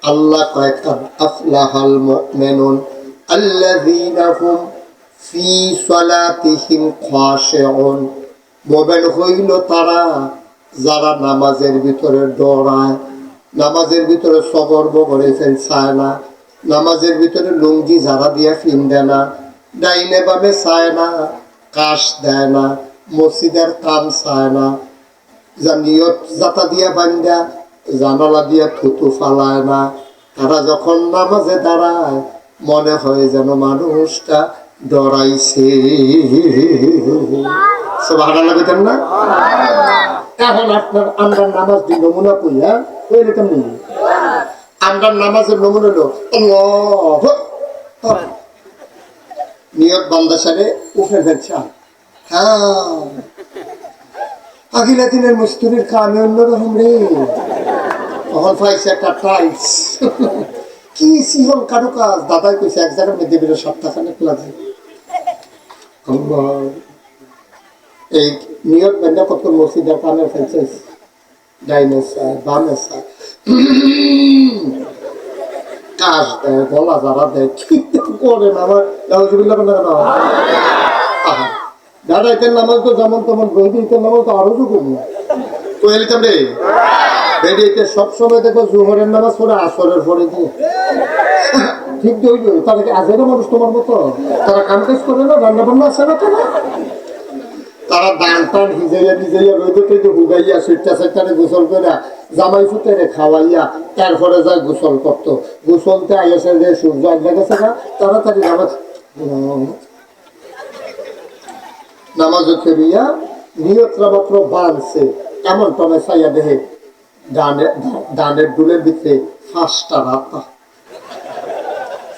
আল্লাহ কয়, কাদ আফলাহাল মুমিনুন আল্লাযীনা হুম ফি সালাতিহিম খাশিউন। মুমিন হইল তারা যারা নামাজের ভিতরে দৌড়ায়, নামাজের ভিতরে সবর বগরে ফেলছায় না, নামাজের ভিতরে লুঙ্গি যারা দিয়া ফিন্দে না, ডাইনে বামে চায় না, কাশ দেয় না, মসজিদের কাম চায় না, নিয়ত জাতা দিয়া বান্ধা জানালা দিয়া থুতু ফালায় না। তারা যখন নামাজে দাঁড়ায় মনে হয় যেন মানুষটা ডরাইছে। সুবহানাল্লাহ বলেন না? এখন আপনার আমরা নামাজ দি নমুনা কইয়া এরকম নেই। আমরা নামাজের নমুনা হলো আল্লাহু আকবার, নিয়ত বান্দা সারে উঠে ফেলছে। হ্যাঁ, আগিলা দিনের মিস্ত্রির কামে অন্যরকম রে। তখন পাইছে একটা টাইলস, কি সিহন কারো কাজ। দাদাই কইছে 1 জায়গার মধ্যে বেরো 7 টাকা লাগে। এই নিয়ত বান্দা কত মসজিদের কামে ফেলছে, ডাইনে সাইড বামে সাইড কাজ দেয়, গলা যারা দেয়, কি করে না আমার নাউযুবিল্লাহ কেন না। দাদাইতের নামাজ তো যেমন তেমন, বৈদিকের নামাজ তো আরো যুগুম তো এলিতাম রে। বেরিয়েতে সবসময় দেখো জোহরের নামাজ পড়ে আসরের পরে দিয়ে ঠিক হইল। তারা কি আজেরও মানুষ তোমার মতো? তারা কাম কাজ করে না, রান্না বান্না আছে না? তারা দান টান ভিজাইয়া ভিজাইয়া রোদে টোদে হুগাইয়া সুইটা সাইটারে গোসল করে জামাই ফুটেরে খাওয়াইয়া তারপরে যায় গোসল করতো। গোসলতে আইসে যে সূর্য আড্ডা গেছে না, তাড়াতাড়ি নামাজ ফেরিয়া নিয়তরা মাত্র বাঁধছে। এমন টমে চাইয়া দেখে ডানের ডুলের ভিতরে 5টা রাতা,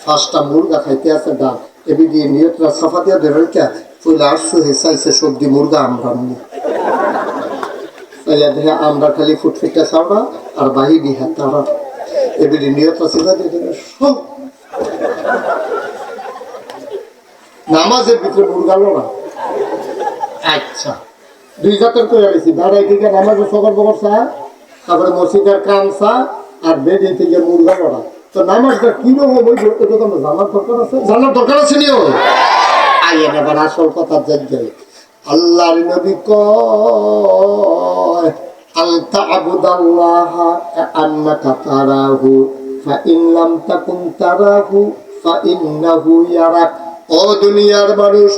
5টা মুরগা খাইতে আছে ডান। এবি দিয়ে নিয়তরা সাফা দিয়া ধরে ফুলে আসছো হেসাইছে সবজি মুরগা আমরা চাইয়া দেখে আমরা খালি ফুটফিটটা চাওয়া আর বাহি বিহা তারা। এবি নিয়তরা সিধা দিয়ে সব নামাজের ভিতরে মুরগা লড়া। আচ্ছা, 2 জাতের করে আছি। দাঁড়াই থেকে নামাজে সকাল বকর চা, তারপরে মসজিদের কাম চা, আর বেরিয়ে থেকে মুরগা লড়া। তো নামাজটা কিরকম হইব এটা তো জানার দরকার আছে। জানার দরকার আছে নিও। আইয়েন এবার আসল কথা যাই। আল্লাহর নবী কয়, আনতা আবুদাল্লাহা কাআন্নাকা তারাহু ফাইন লাম তাকুন তারাহু ফাইন্নাহু ইয়ারাক। ও দুনিয়ার মানুষ,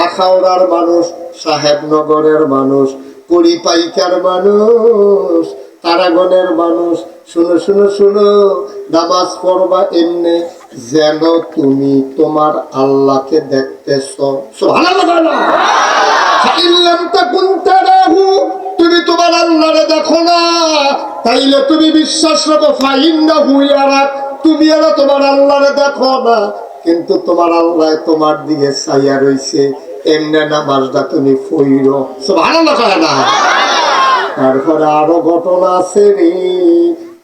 আখাউড়ার মানুষ, সাহেবনগরের মানুষ, পরিপাইকার মানুষ, তারাগণের মানুষ, শুনো শুনো শুনো, নামাজ পড়বা এমনি যেন তুমি তোমার আল্লাহকে দেখতেছ। সুবহানাল্লাহ। তুমি তোমার আল্লাহরে দেখো না, তাইলে তুমি বিশ্বাস রাখো ফাইন্নাহু ইয়ারাক, তুমি আর তোমার আল্লাহরে দেখো না, কিন্তু তোমার আল্লাহ তোমার দিকে চাইয়া রইছে। এমনে নামাজটা তুমি পড়ো। সুবহানাল্লাহ। তারপরে আরো ঘটনা আছে রে,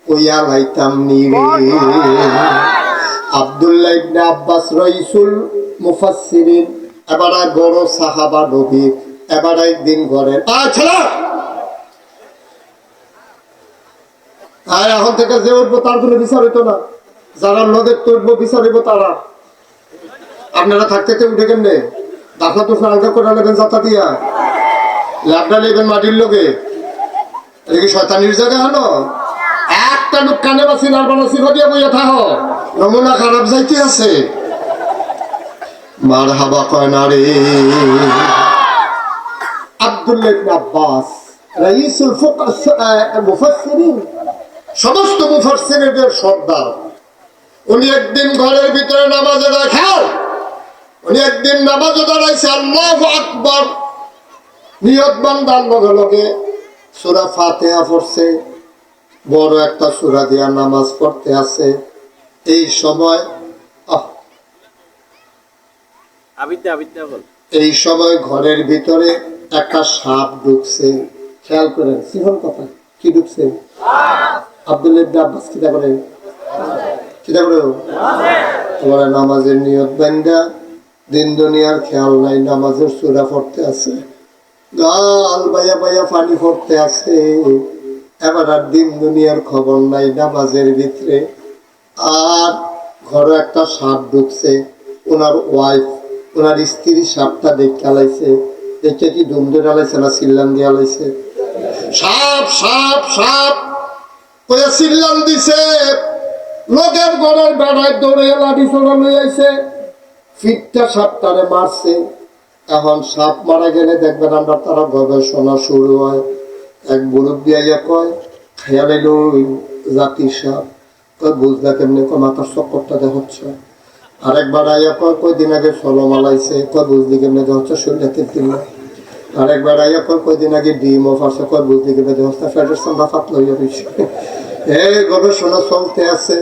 কইয়া লাইতাম নি রে। আব্দুল্লাহ ইবনে আব্বাস রাইসুল মুফাসসিরিন, এবার বড় সাহাবা নবী, এবার একদিন ঘরের ছেলে আর এখন থেকে যে উঠবো তার কোনো বিচার হইতো না, যারা নদের তুলবো বিচার হইব তারা। আপনারা থাকতে উঠে কেমনে দাফা তো আলগা করে নেবেন, যাতা দিয়া লাভটা নেবেন মাটির লোকে, এটা কি শয়তানির জায়গা হলো? একটা লোক কানে বাসি লাল বানাসি দিয়ে বইয়া থাহ, নমুনা খারাপ যাইতে আছে। মার হাবা কয় না রে। আব্দুল্লাহ ইবনে আব্বাস রাইসুল মুফাসসিরিন, সমস্ত মুফাসসিরদের সর্দার, উনি একদিন ঘরের ভিতরে নামাজে রাখাও, উনি একদিন নামাজে দাঁড়াইছে, আল্লাহু আকবার নিয়ত বান্দার লগে লগে সূরা ফাতিহা পড়ছে, বড় একটা সূরা দিয়া নামাজ পড়তে আছে। এই সময় এই সময় ঘরের ভিতরে একটা সাপ ঢুকছে। খেয়াল করেন সিহন কথা, কি ঢুকছে? আব্দুল্লাহ ইবনে আব্বাস কিতা করে তোমার নামাজের নিয়ত বান্দা, দিন দুনিয়ার খেয়াল নাই, নামাজের সূরা পড়তে আছে, গাল বাইয়া বাইয়া পানি পড়তে আছে, এবার আর দিন দুনিয়ার খবর নাই নামাজের ভিতরে। আর ঘরে একটা সাপ ঢুকছে, ওনার ওয়াইফ, ওনার স্ত্রী সাপটা দেখে আলাইছে, দেখে কি ডুম ধরে আলাইছে না চিল্লান দিয়ে আলাইছে? সাপ সাপ সাপ কইয়া চিল্লান দিছে, লোকের ঘরের বেড়ায় দৌড়ে লাঠি চড়া লই আইছে, ফিটটা সাপটারে মারছে। এখন সাপ মারা গেলে দেখবেন আমরা তারা গবেষণা শুরু হয়। এক মুরব্বী আইয়া কয় খেয়ালে লই জাতি সাপ, কয় বুঝলা কেমনে? কয় মাথার চক্করটা দেখাচ্ছে। আরেকবার আইয়া কয় কয়দিন আগে সলম আলাইছে, কয় বুঝলি কেমনে দেখাচ্ছে? শরীরে দিল। আরেকবার আইয়া কয় কয়দিন আগে ডিম অফ আছে, কয় বুঝলি কেমনে দেখাচ্ছে? ফ্যাটের সামনা ফাট লইয়া রয়েছে। এই গবেষণা চলতে আছে।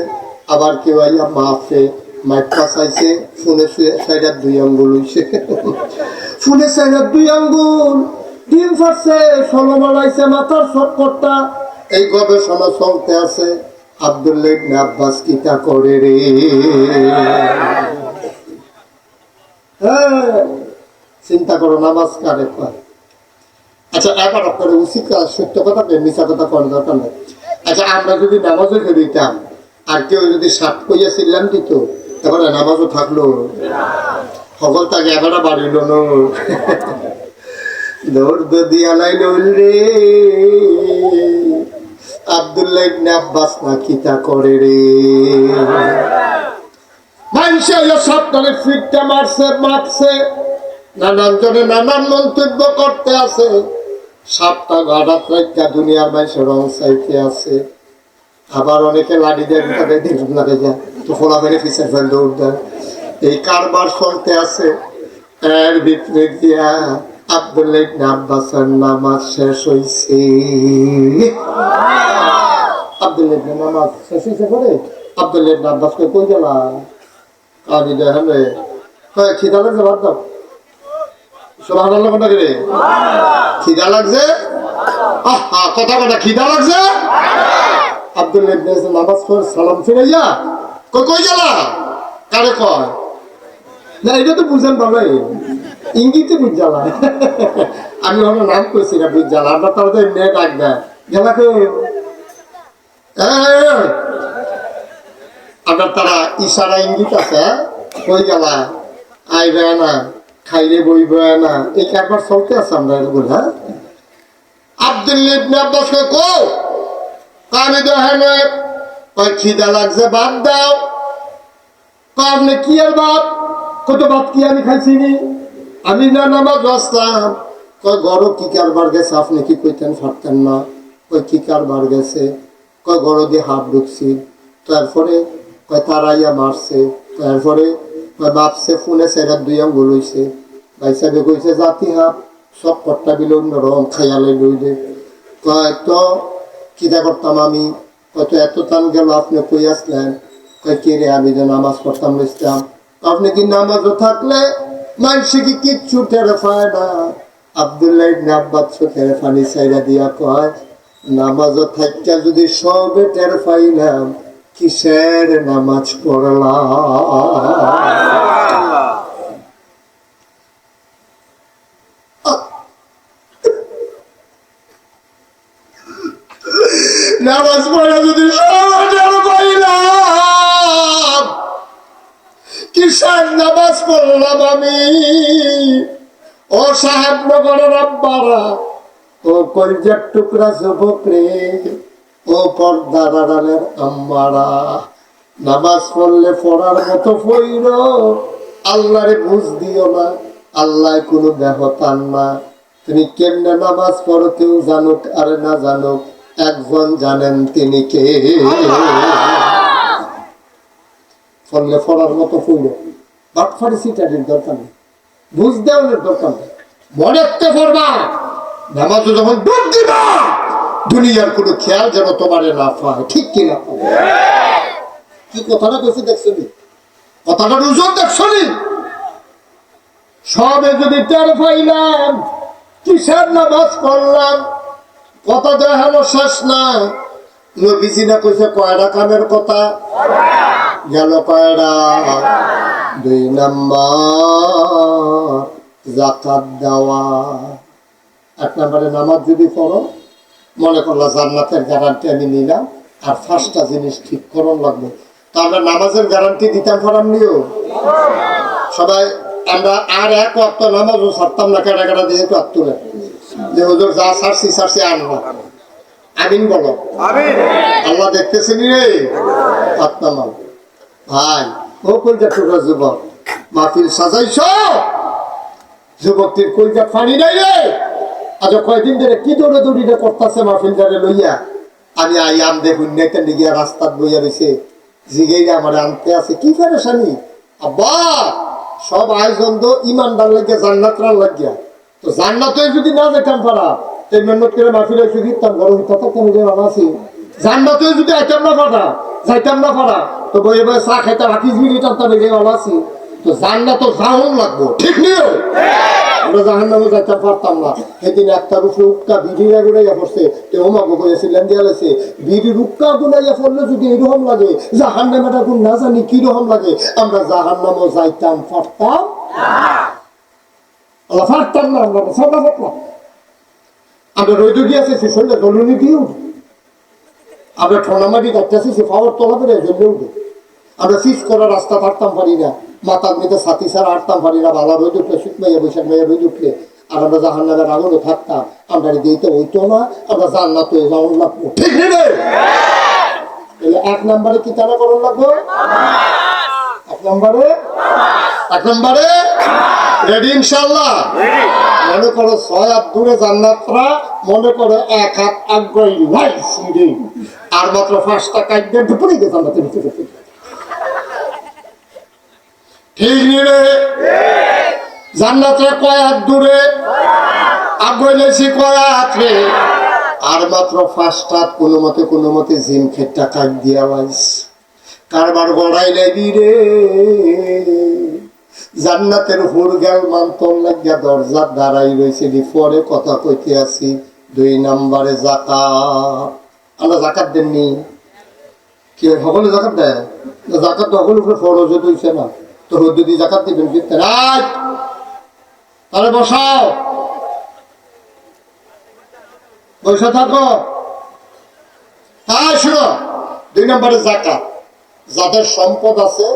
আবার কেউ আইয়া মাফে মাইপা চাইছে, ফোনে সাইডার 2 আঙ্গুল হইছে, ফোনে সাইডার 2 আঙ্গুল, ডিম ফাটছে, সলম আলাইছে, মাথার চক্করটা। এই গবেষণা চলতে আছে। আব্দুল্লাহ ইবনে আব্বাস কিতা করে রে? চিন্তা করো, নামাজ কারে কয়? আচ্ছা এবার আপনার উচিত সত্য কথা মিথ্যা কথা করার দরকার নেই। আচ্ছা আমরা যদি নামাজও খেলিতাম আর কেউ যদি সাপ কইয়া ছিলাম দিত, তারপরে নামাজও থাকলো, সকল তাকে এবার বাড়িল দৌড় দিয়া লাইল রে। আব্দুল্লাহ ইবনে আব্বাস না কিতা করে রে? মানুষে সাপটারে ফিটটা মারছে, মাপছে, নানান জনে নানান মন্তব্য করতে আছে। সাপটা গাড়াত রাখা দুনিয়ার মানুষের রং চাইতে আছে। আবার অনেকে লাঠি দেয় লাগে যায় তো ফোলা মেরে পিছের ফেল দৌড় দেয়। এই কারবার চলতে আছে। এর ভিতরে দিয়া আব্দুল্লাহ ইবনে আব্বাসের নামাজ শেষ হইছে। আব্দুল্লাহ ইবনে নামাজ শেষ হইছে পরে আব্দুল্লাহ ইবনে আব্বাস কই গেলা? কাজী দেখেন রে, কয় খিদা লাগছে, ভাত দাও। সুবহানাল্লাহ কথা রে, খিদা লাগছে, কথা কথা খিদা লাগছে। আব্দুল্লাহ ইবনে নামাজ পড়ে সালাম ফিরাইয়া কই গেলা? কারে কয় না, এটা তো বুঝেন বাবাই, ইঙ্গিতে বুঝ জ্বালা। আমি ওনার নাম কইছি না, বুঝ জ্বালা। আপনার তারা তো এমনি ডাক দেয় গেলা কই, আপনার তারা ইশারা ইঙ্গিত আছে, কই গেলা, আইবে না, খাইলে বইবে না, এই কারবার চলতে আছে আমরা এগুলো। হ্যাঁ, আব্দুল্লাহ ইবনে আব্বাস কই আমি দেখেন খিদা লাগছে, ভাত দাও। আপনি কি আর ভাত? কত ভাত কি আমি খাইছি নি? আমি না নামাজ আসলাম। কয় গরো কি কারবার গেছে, আপনি কি কইতেন পারতেন না? কয় কি কারবার গেছে? কয় গরো দিয়ে হাত ঢুকছি, তারপরে কয় তারাইয়া মারছে, তারপরে কয় বাপসে ফোনে সেরা 2 আঙ্গুল হইছে। ভাই সাহেব কইছে জাতি হাত সব কট্টা বিল অন্যরকম খাইয়ালে লইলে। কয় তো কিতা করতাম আমি? কত এত টান গেল, আপনি কই আসলেন? কয় কে রে, আমি যে নামাজ পড়তাম ইসলাম। আপনি কি নামাজও থাকলে মানুষে কি কিচ্ছু টেরে পায় না? আব্দুল্লাহ ইবনে আব্বাস চোখের পানি ছাইরা দিয়া কয়, নামাজ থাইকা যদি সবে টের পাইলাম, কিসের নামাজ পড়লাম। নামাজ পড়ে যদি সবে টের পাইলাম, কিসের নামাজ পড়লাম আমি। ও সাহেবনগরের আব্বারা, ও কলজার টুকরা যুবক রে, ও পর্দার আড়ালের আম্মারা, নামাজ পড়লে পড়ার মতো পড়িল, আল্লাহরে বুঝ দিও না। আল্লাহ কোনো ব্যবতার না। তুমি কেমনে নামাজ পড়ো কেউ জানুক আর না জানুক, একজন জানেন, তিনি কে। পড়লে পড়ার মতো পড়িল, বাটফারি সিটারির দরকার নেই, বুঝ দেওয়ার দরকার নেই, মনেতে পড়বা। নামাজ যখন ডুব দিবা, দুনিয়ার কোনো খেয়াল যেন তোমারে না পায়। ঠিক কিনা? কি কথাটা কইছে দেখছো নি? কথাটা রুজুর দেখছো নি? সবে যদি টের পাইলাম, কিসের নামাজ পড়লাম, কথা দেখানো শেষ না। নবীজি না কইছে কয়টা কামের কথা গেল, কয়টা? 2 নাম্বার যাকাত দেওয়া। 1 নম্বরে নামাজ যদি পড়ো, মনে করলো জান্নাতের গ্যারান্টি আমি নিলাম, আর 5টা জিনিস ঠিক করন লাগবে। তো আমরা নামাজের গ্যারান্টি দিতাম পারাম নিও সবাই। আমরা আর এক ওয়াক্ত নামাজও ছাড়তাম না, কেটা কেটা দিয়ে তো আত্মরে যে হুজুর যা ছাড়ছি ছাড়ছি আনবো। আমিন বলো। আল্লাহ দেখতেছেন রে। আত্মামাল ভাই, ও কইটা টুকরা যুবক, মাহফিল সাজাইছ, যুবকটির কইটা পানি নাই রে। আজ কয়দিন ধরে কি দৌড়ে দৌড়িটা করতেছে মাহফিল যারে লইয়া। আমি আইয়াম দেখুন নেকেন গিয়া রাস্তাত বইয়া রয়েছে, জিগেই আমার আনতে আছে কি পেরেশানি। আব্বা সব আয়োজন তো ইমানদার লাগিয়া, জান্নাতরার লাগিয়া। তো জান্নাতে যদি না যেতাম পারা, এই মেহনত করে মাহফিলে এসে দিতাম, বড় কথা কেন যে ভালো আছি। জান্নাতে যদি আইতাম না পারা, যাইতাম না পারা, তো বইয়ে বইয়ে চা খাইতাম, হাকিজ মিলি টানতাম, এই ভালো আছি। তো জান্নাত যাওন লাগবো, ঠিক নিও। আমরা জাহান নামে যাইতে পারতাম না। সেদিন একটা রুফে উক্কা বিড়িরা গুড়াইয়া পড়ছে, ওমাগো করেছিলেন দিয়া লাগছে, বিড়ির উক্কা গুলাইয়া পড়লে যদি এরকম লাগে, জাহান নামেটা গুণ না জানি কিরকম লাগে, আমরা জাহান নামও যাইতাম পারতাম পারতাম না। আমরা সব পারতাম। আমরা রৈদ গিয়েছি শরীরে দলুনি দিয়ে উঠি, আমরা ঠোনামাটি কাটতেছি সে পাওয়ার তলা করে জ্বলে উঠে। আমরা ফিস করার রাস্তা থাকতাম পারি না, মাথার মেয়েতে সাথী ছাড়া হাঁটতাম পারি না। ভালো রোদ উঠলে শীত মাইয়া বৈশাখ মাইয়া রোদ উঠলে, আর আমরা জাহান নামের আগুনে থাকতাম, আমরা দিতে হইতো না, আমরা জান্নাত হয়ে যাওয়ার লাগবো, ঠিক নেই? 1 নম্বরে কি তারা করণ লাগবো? 1 নম্বরে রেডি ইনশাল্লাহ। মনে করো 6 হাত দূরে জান্নাতরা, মনে করো 1 হাত আগ্রহী লাইছি, আর মাত্র 5টা কাটবে দুপুরে গিয়ে জান্নাতের ভিতরে। ঠিক রে? জান্নাতে কয় হাত দূরে, আগ্রহী লাইছি কয় হাত রে, আর মাত্র 5টা কোনো মতে জিম খেটটা কাট দিয়া লাইছি। কারবার গড়াই লাইবি রে, জান্নাতের হুরগাল মান্তন লাগিয়া দরজার দাঁড়াই রয়েছে। পরে কথা কইতে আছি 2 নম্বরে যাকাত। আমরা যাকাত দেননি, কি সকলে যাকাত দেয়? যাকাত সকল উপরে ফরজ হইছে না, তো যদি যাকাত দিবেন রাত তাহলে বসাও, বসে থাকো। হ্যাঁ শুনো, 2 নম্বরে যাকাত। যাদের সম্পদ আছে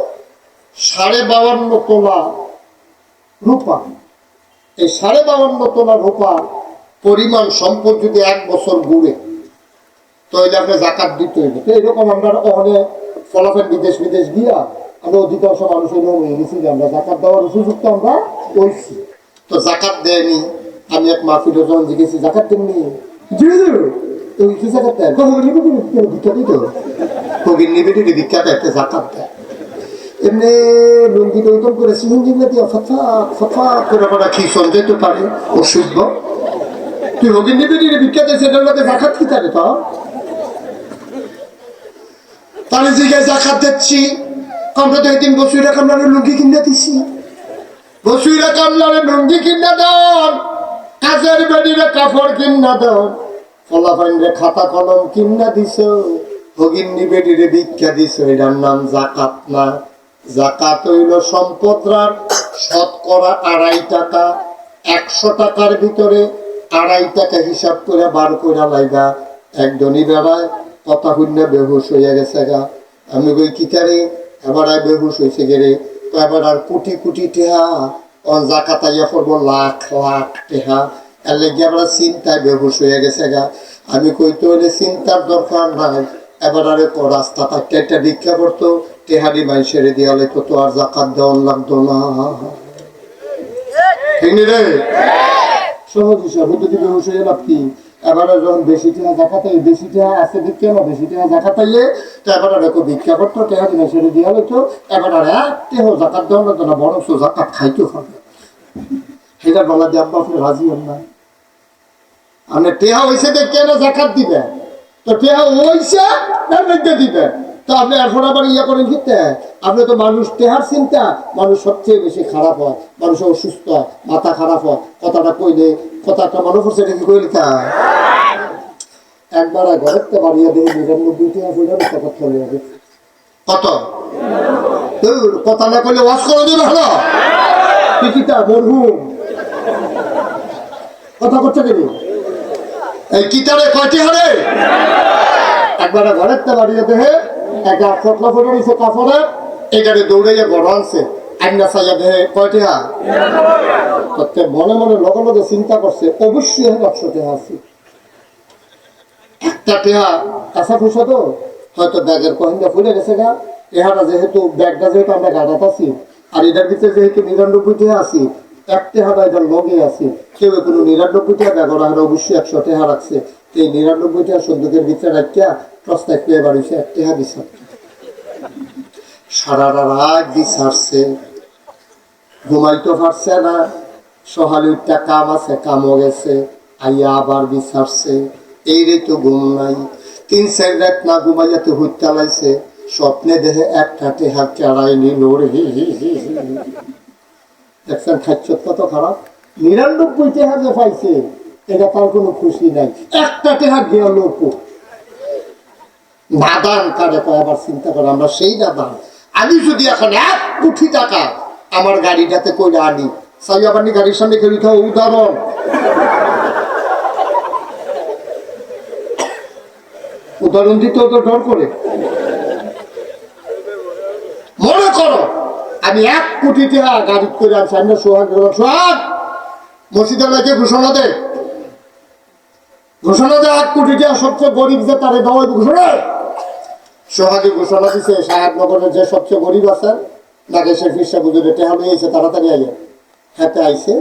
52.5 তোলা রূপা, এই 52.5 তোলা রূপা পরিমাণ সম্পদ যদি 1 বছর ঘুরে, তো এলাকে জাকাত দিতে হইবে। তো এরকম আমরা অনেক ফলাফল বিদেশ গিয়া আমরা অধিকাংশ মানুষের হয়ে গেছি যে আমরা জাকাত দেওয়ার সুযোগ তো আমরা করছি, তো জাকাত দেয়নি। আমি এক মাহফিলে যখন জিজ্ঞেসি জাকাত দেননি, তুই কি জাকাত দেয়? ভিক্ষা দিত, কবির নিবেদি ভিক্ষা দেয়, জাকাত দেয়। এমনি লুঙ্গি দৌতন করে সিলিন্ডি দিয়ে ফথা করে করা কি সঞ্চয় তো পারে অশুদ্ধ। তুই হগির নিবেদি ভিক্ষা দেয়, সেটার লোকে জাকাত কি থাকে? তো তাহলে জিজ্ঞাসা জাকাত দিচ্ছি, আমরা তো একদিন বসুইরা কামলারে লুঙ্গি কিনে দিছি, বসুইরা কামলারে লুঙ্গি কিনে দেন, কাজের বেডিরে কাপড় কিনা দাও, ফলাফাইনরে খাতা কলম কিনা দিছ, ভগিন্নি বেডিরে ভিক্ষা দিছ, এটার নাম জাকাত না। জাকাত হইল সম্পদরার শতকরা 2.5 টাকা। 100 টাকার ভিতরে 2.5 টাকা হিসাব করে বার করে লাইবা। একজনই বেড়ায় কথা শুনে বেহুশ হইয়া গেছে গা। আমি কই কিতারে, এবার বেহুশ হয়েছে গেরে, এবার আর কোটি কোটি টেহা জাকাত আইয়া পড়বো লাখ লাখ টেহা, এর লেগে আমরা চিন্তায় বেহুশ হয়ে গেছে গা। আমি কই তো চিন্তার দরকার নাই, এবার আরে রাস্তা থাকতে একটা ভিক্ষা করতো, টেহারি মানুষের দিয়া লাগতো, তো আর জাকাত দেওয়ার লাগতো না। ঠিক নি রে? সহজ হিসাব, যদি বেহুশ হয়ে লাভ কি? এবারে যখন বেশি টেহা জাকাতাই, বেশি টেহা আছে ভিক্ষা না, বেশি টেহা জাকাতাইলে তো এবার আর ভিক্ষা করতো, টেহারি মানুষের দিয়া লাগতো, এবার আর এক টেহ জাকাত দেওয়া লাগতো না, বরং জাকাত খাইতে হবে। সেটা বলা দিয়ে আব্বা আপনি রাজি হন না। আপনি টেহা হয়েছে কেন জাকাত দিবেন? তো টেহা হয়েছে দিবেন, তো আপনি এখন আবার ইয়া করেন কিনতে? আপনি তো মানুষ টেহার চিন্তা, মানুষ সবচেয়ে বেশি খারাপ হয়, মানুষ অসুস্থ হয়, মাথা খারাপ হয়, কথাটা কইলে কথা একটা মনে করছে এটা কি কইলে তা একবার ঘরেতে বাড়িয়ে দিয়ে 99 টাকা পয়সা কথা চলে যাবে। কত কথা না কইলে ওয়াশ করে দিবে ভালো টিকিটা মরহুম কথা করতে দেবে। এই কিতারে কয়টি হারে একবার ঘরের তে বাড়িয়ে দেহে একটা ফটলা ফটো নিছে কাপড়ে, এটারে দৌড়াইয়া বড় আনছে, আইনা চাইয়া দেহে কয়টি হা। মনে মনে লগে লগে চিন্তা করছে, অবশ্যই 100 টাকা আছে। একটা টেহা কাঁচা ফুসা তো হয়তো ব্যাগের কহিনটা ফুলে গেছে গা। এহাটা যেহেতু ব্যাগটা যেহেতু আমরা গাড়াত আছি, আর এটার ভিতরে যেহেতু 99 টাকা আছি, এক টেহাটা এটার লগে আছে, কেউ কোনো 99 টাকা ব্যাগ ওরা অবশ্যই 100 টাকা রাখছে। এই 99 টাকা সন্দুকের ভিতরে রাখিয়া প্রস্তাব পেয়ে বাড়িছে 1 টাকা দিছে। সারা রাত বিচারছে, ঘুমাইতে পারছে না, সকালে উঠটা কাম আছে, কামও গেছে, আইয়া আবার বিচারছে, এই রে তো ঘুম নাই। 3-4 রাত না ঘুমাইয়াতে হুইতা লাইছে, স্বপ্নে দেহে একটা টেহা কেড়াই নিল রে। দেখছেন খাচ্ছ কত খারাপ। 99 টাকা যে পাইছে এটা তার কোনো খুশি নাই, একটা টেহা গেল নাদান কারে কয়। আবার চিন্তা করে আমরা সেই নাদান। আমি যদি এখন 1 কোটি টাকা আমার গাড়িটাতে কইরা আনি, চাই আবার গাড়ির সামনে খেলি খাও, উদাহরণ উদাহরণ দিতেও তো ডর করে। মনে করো আমি 1 কোটি টাকা গাড়ি করে আনছি, আমি সোহাগ সোহাগ মসজিদের লাগে ঘোষণা দে, ঘোষণা দে 1 কোটি টাকা সবচেয়ে গরিব যে তারে দেওয়া ঘোষণা। সোহাগে ঘোষণা দিছে সাহেবনগরের যে সবচেয়ে গরিব আছেন নাগেশের ফিরসা বুঝে টেহা নিয়েছে, তাড়াতাড়ি আইয়া হাতে আইসে,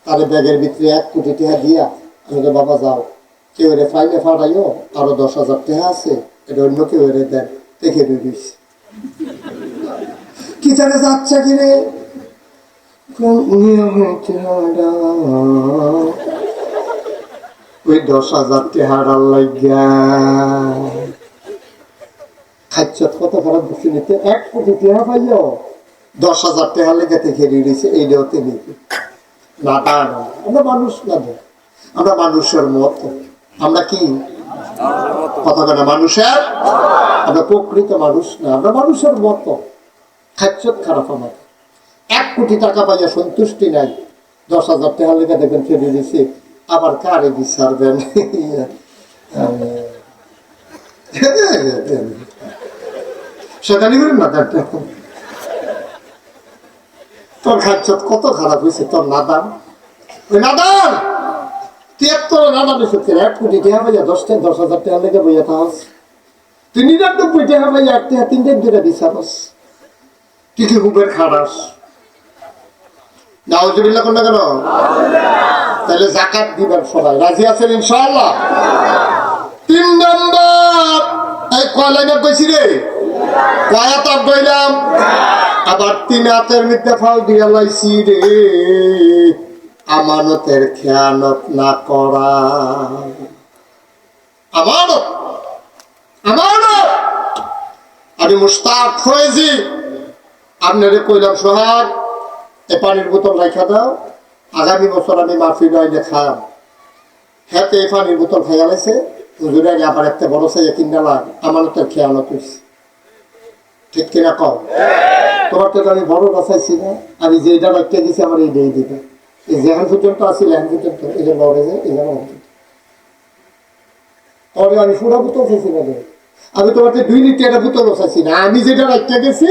তার ব্যাগের ভিতরে 1 কোটি টাকা দিয়া আমাকে বাবা যাও, কেউ এর ফাইলে ফাটাইও, আরো 10,000 টাকা আছে, এটা অন্য কেউ এর দেন, দেখে দিস কি জানে যাচ্ছে কিরে ওই 10,000 টাকার লাগিয়া খাচ্ছ কত খারাপ বসে নিতে। 1 কোটি টাকা পাইও 10,000 টাকা লেগে থেকে দিয়েছে, এইটাও তিনি না তা না। আমরা মানুষ না, আমরা মানুষের মতো। আমরা কি কথা বলে মানুষের, আমরা প্রকৃত মানুষ না, আমরা মানুষের মতো। খাচ্ছ খারাপ আমাদের। 1 কোটি টাকা পাইয়া সন্তুষ্টি নাই, 10,000 টাকা লেগে দেখবেন ফেলে দিয়েছে, আবার কারে বিচারবেন? সেখানে না তোর খাচ্ছ কত খারাপ হয়েছে, তোর নাদান ওই নাদান 73 নাদান এসে 1 কোটি টাকা পাইয়া 10,000 টাকা লেগে বইয়া থাকস, তুই 99 টাকা পাইয়া 1 টাকা 3 দিন ধরে বিচারস, তুই কি হুবের খারাস? নাউজুবিল্লাহ কোন না কেন? তাহলে জাকাত দিবেন সবাই, রাজি আছেন ইনশাআল্লাহ? 3 নম্বর এই কয় লাইনে কইছি রে, কয় হাত বইলাম, আবার 3 হাতের মধ্যে ফাল দিয়া লাইছি রে, আমানতের খেয়ানত না করা। আমানত আমানত আমি মুশতাক হয়েছি, আপনারে কইলাম সোহাগ এ পানির বোতল রাখা দাও, আগামী বছর আমি মাহফিল আইলে খাম, হ্যাঁ এই পানির বোতল খাইয়া লাইছে, হুজুরে আবার একটা বড় চাইয়া কিনা লাগ আমার তো খেয়াল করছি। ঠিক কিনা কও? তোমার তো আমি বড় বাঁচাইছি না, আমি যেটা রাখিয়ে দিছি আমার এই দিয়ে দিবে, এই যেখান পর্যন্ত আসি এখন পর্যন্ত এই যে লড়ে যে এই পরে আমি পুরা বোতল চাইছি না, আমি তোমার 2 লিটার বোতলও চাইছি না, আমি যেটা রাখিয়ে গেছি